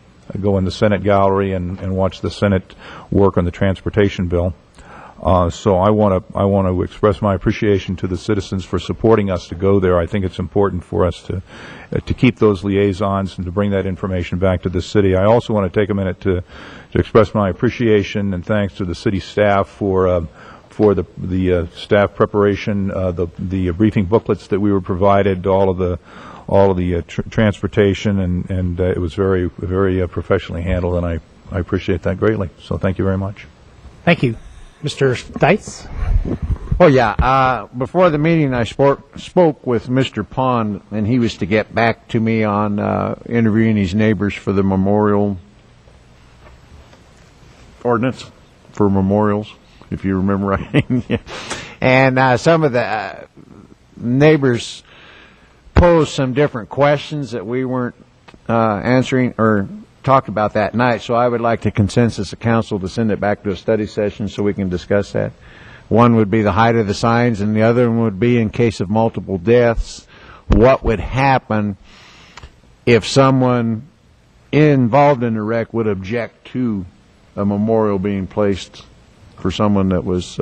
go in the Senate gallery and watch the Senate work on the transportation bill. So I want to express my appreciation to the citizens for supporting us to go there. I think it's important for us to keep those liaisons and to bring that information back to the city. I also want to take a minute to express my appreciation and thanks to the city staff for the staff preparation, the briefing booklets that we were provided, all of the transportation, and it was very professionally handled, and I appreciate that greatly. So thank you very much. Thank you. Mr. Stites? Oh, yeah. Before the meeting, I spoke with Mr. Pond, and he was to get back to me on interviewing his neighbors for the memorial ordinance for memorials, if you remember right. And some of the neighbors posed some different questions that we weren't answering or talked about that night, so I would like to consensus the council to send it back to a study session so we can discuss that. One would be the height of the signs, and the other one would be in case of multiple deaths, what would happen if someone involved in the wreck would object to a memorial being placed for someone that was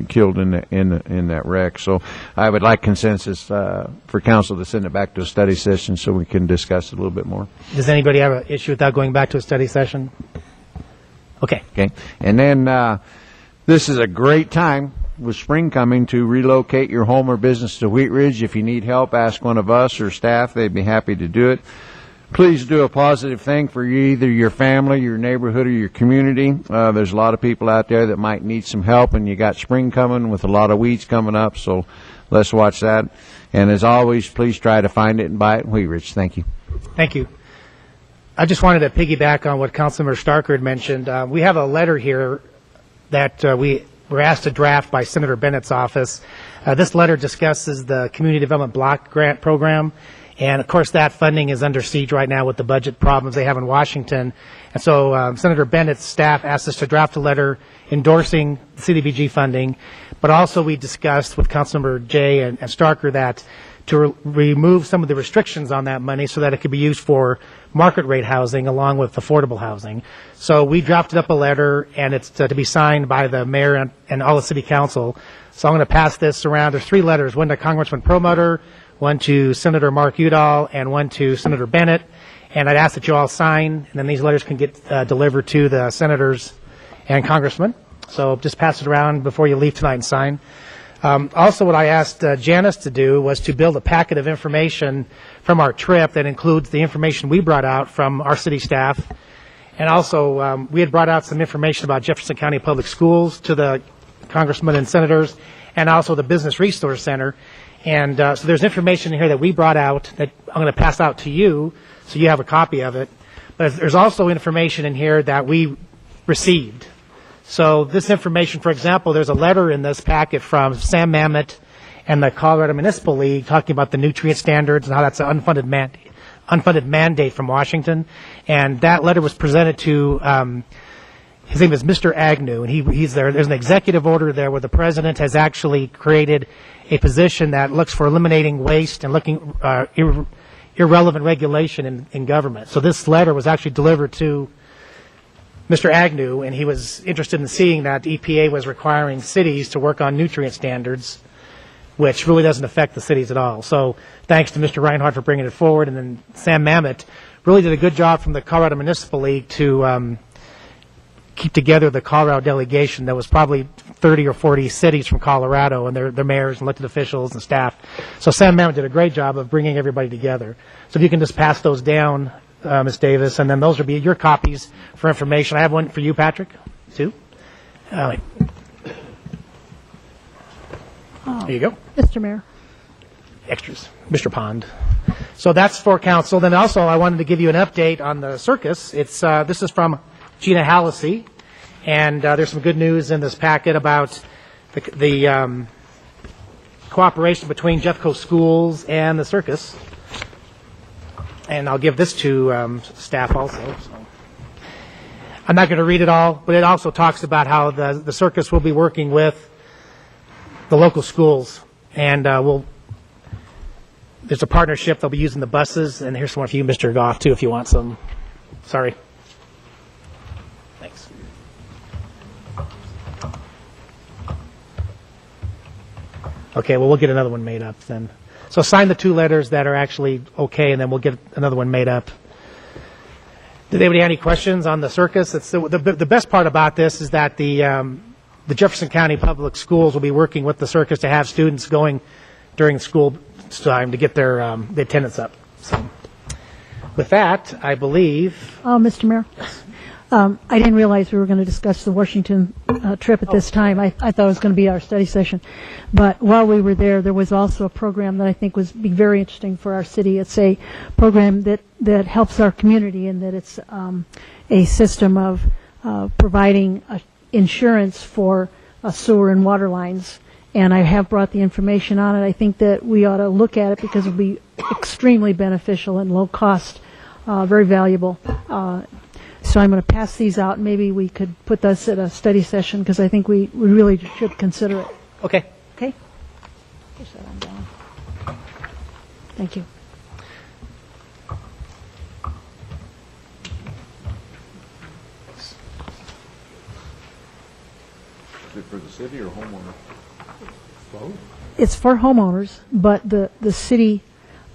killed in that wreck. So I would like consensus for council to send it back to a study session so we can discuss it a little bit more. Does anybody have an issue with that going back to a study session? Okay. Okay. And then this is a great time with spring coming to relocate your home or business to Wheat Ridge. If you need help, ask one of us or staff. They'd be happy to do it. Please do a positive thing for either your family, your neighborhood, or your community. There's a lot of people out there that might need some help, and you got spring coming with a lot of weeds coming up, so let's watch that. And as always, please try to find it and buy it in Wheat Ridge. Thank you. Thank you. I just wanted to piggyback on what Councilmember Starker had mentioned. We have a letter here that we were asked to draft by Senator Bennett's office. This letter discusses the Community Development Block Grant Program. And, of course, that funding is under siege right now with the budget problems they have in Washington. And so Senator Bennett's staff asked us to draft a letter endorsing the CDBG funding. But also we discussed with Councilmember Jay and Starker that to remove some of the restrictions on that money so that it could be used for market rate housing along with affordable housing. So we drafted up a letter, and it's to be signed by the mayor and all the city council. So I'm going to pass this around. There's 3 letters, one to Congressman Perlmutter, one to Senator Mark Udall, and one to Senator Bennett. And I'd ask that you all sign, and then these letters can get delivered to the senators and congressmen. So just pass it around before you leave tonight and sign. Also, what I asked Janice to do was to build a packet of information from our trip that includes the information we brought out from our city staff. And also, we had brought out some information about Jefferson County Public Schools to the congressmen and senators, and also the Business Resource Center. And so there's information here that we brought out that I'm going to pass out to you so you have a copy of it. But there's also information in here that we received. So this information, for example, there's a letter in this packet from Sam Mamet and the Colorado Municipal League talking about the nutrient standards and how that's an unfunded mandate from Washington. And that letter was presented to his name is Mr. Agnew, and he's there. There's an executive order there where the president has actually created a position that looks for eliminating waste and looking irrelevant regulation in government. So this letter was actually delivered to Mr. Agnew, and he was interested in seeing that the EPA was requiring cities to work on nutrient standards, which really doesn't affect the cities at all. So thanks to Mr. Reinhardt for bringing it forward, and then Sam Mamet really did a good job from the Colorado Municipal League to keep together the Colorado delegation. That was probably 30 or 40 cities from Colorado and their mayors and elected officials and staff. So Sam Mamet did a great job of bringing everybody together. So if you can just pass those down, Ms. Davis, and then those will be your copies for information. I have one for you, Patrick, too. There you go. Mr. Mayor. Extras. Mr. Pond. So that's for council. Then also I wanted to give you an update on the circus. This is from Gina Hallisey, and there's some good news in this packet about the cooperation between Jeffco Schools and the circus. And I'll give this to staff also. So. I'm not going to read it all, but it also talks about how the circus will be working with the local schools, and there's a partnership. They'll be using the buses, and here's one for you, Mr. Goff, too, if you want some. Sorry. Thanks. Okay, well, we'll get another one made up then. So sign the 2 letters that are actually okay, and then we'll get another one made up. Did anybody have any questions on the circus? It's the best part about this is that the Jefferson County Public Schools will be working with the circus to have students going during school time to get their the attendance up. So, with that, I believe. Mr. Mayor? I didn't realize we were going to discuss the Washington trip at this time. I thought it was going to be our study session. But while we were there, there was also a program that I think was be very interesting for our city. It's a program that helps our community in that it's a system of providing insurance for sewer and water lines. And I have brought the information on it. I think that we ought to look at it because it will be extremely beneficial and low cost, very valuable. So I'm going to pass these out, and maybe we could put this at a study session because I think we really should consider it. Okay. Okay? Push that on down. Thank you. Is it for the city or homeowner? Both? It's for homeowners, but the city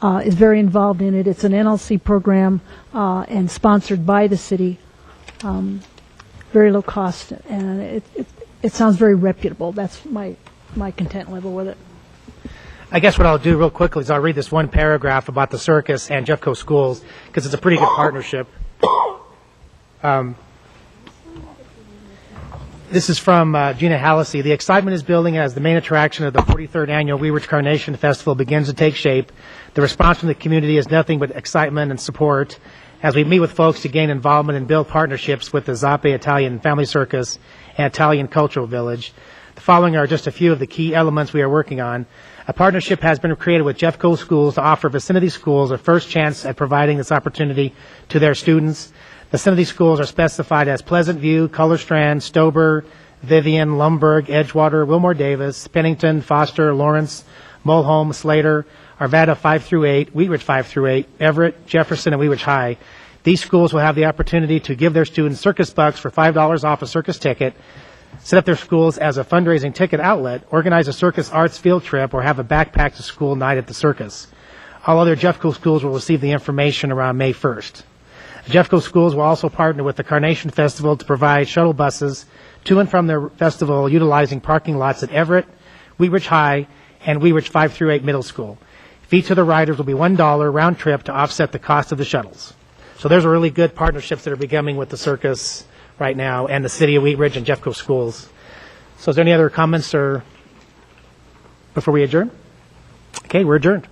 is very involved in it. It's an NLC program and sponsored by the city. Very low cost, and it sounds very reputable. That's my content level with it. I guess what I'll do real quickly is I'll read this one paragraph about the circus and Jeffco Schools because it's a pretty good partnership. This is from Gina Hallisey. The excitement is building as the main attraction of the 43rd Annual Wheat Ridge Carnation Festival begins to take shape. The response from the community is nothing but excitement and support as we meet with folks to gain involvement and build partnerships with the Zappe Italian Family Circus and Italian Cultural Village. The following are just a few of the key elements we are working on. A partnership has been created with Jeffco Schools to offer vicinity schools a first chance at providing this opportunity to their students. Vicinity schools are specified as Pleasant View, Color Strand, Stober, Vivian, Lumberg, Edgewater, Wilmore Davis, Pennington, Foster, Lawrence, Mulholm, Slater, Arvada 5 through 8, Wheat Ridge 5 through 8, Everett, Jefferson, and Wheat Ridge High. These schools will have the opportunity to give their students circus bucks for $5 off a circus ticket, set up their schools as a fundraising ticket outlet, organize a circus arts field trip, or have a backpack to school night at the circus. All other Jeffco schools will receive the information around May 1st. Jeffco Schools will also partner with the Carnation Festival to provide shuttle buses to and from their festival utilizing parking lots at Everett, Wheat Ridge High, and Wheat Ridge 5 through 8 middle school. Fees to the riders will be $1 round trip to offset the cost of the shuttles. So there's a really good partnerships that are beginning with the circus right now and the city of Wheat Ridge and Jeffco Schools. So is there any other comments or before we adjourn? Okay, we're adjourned.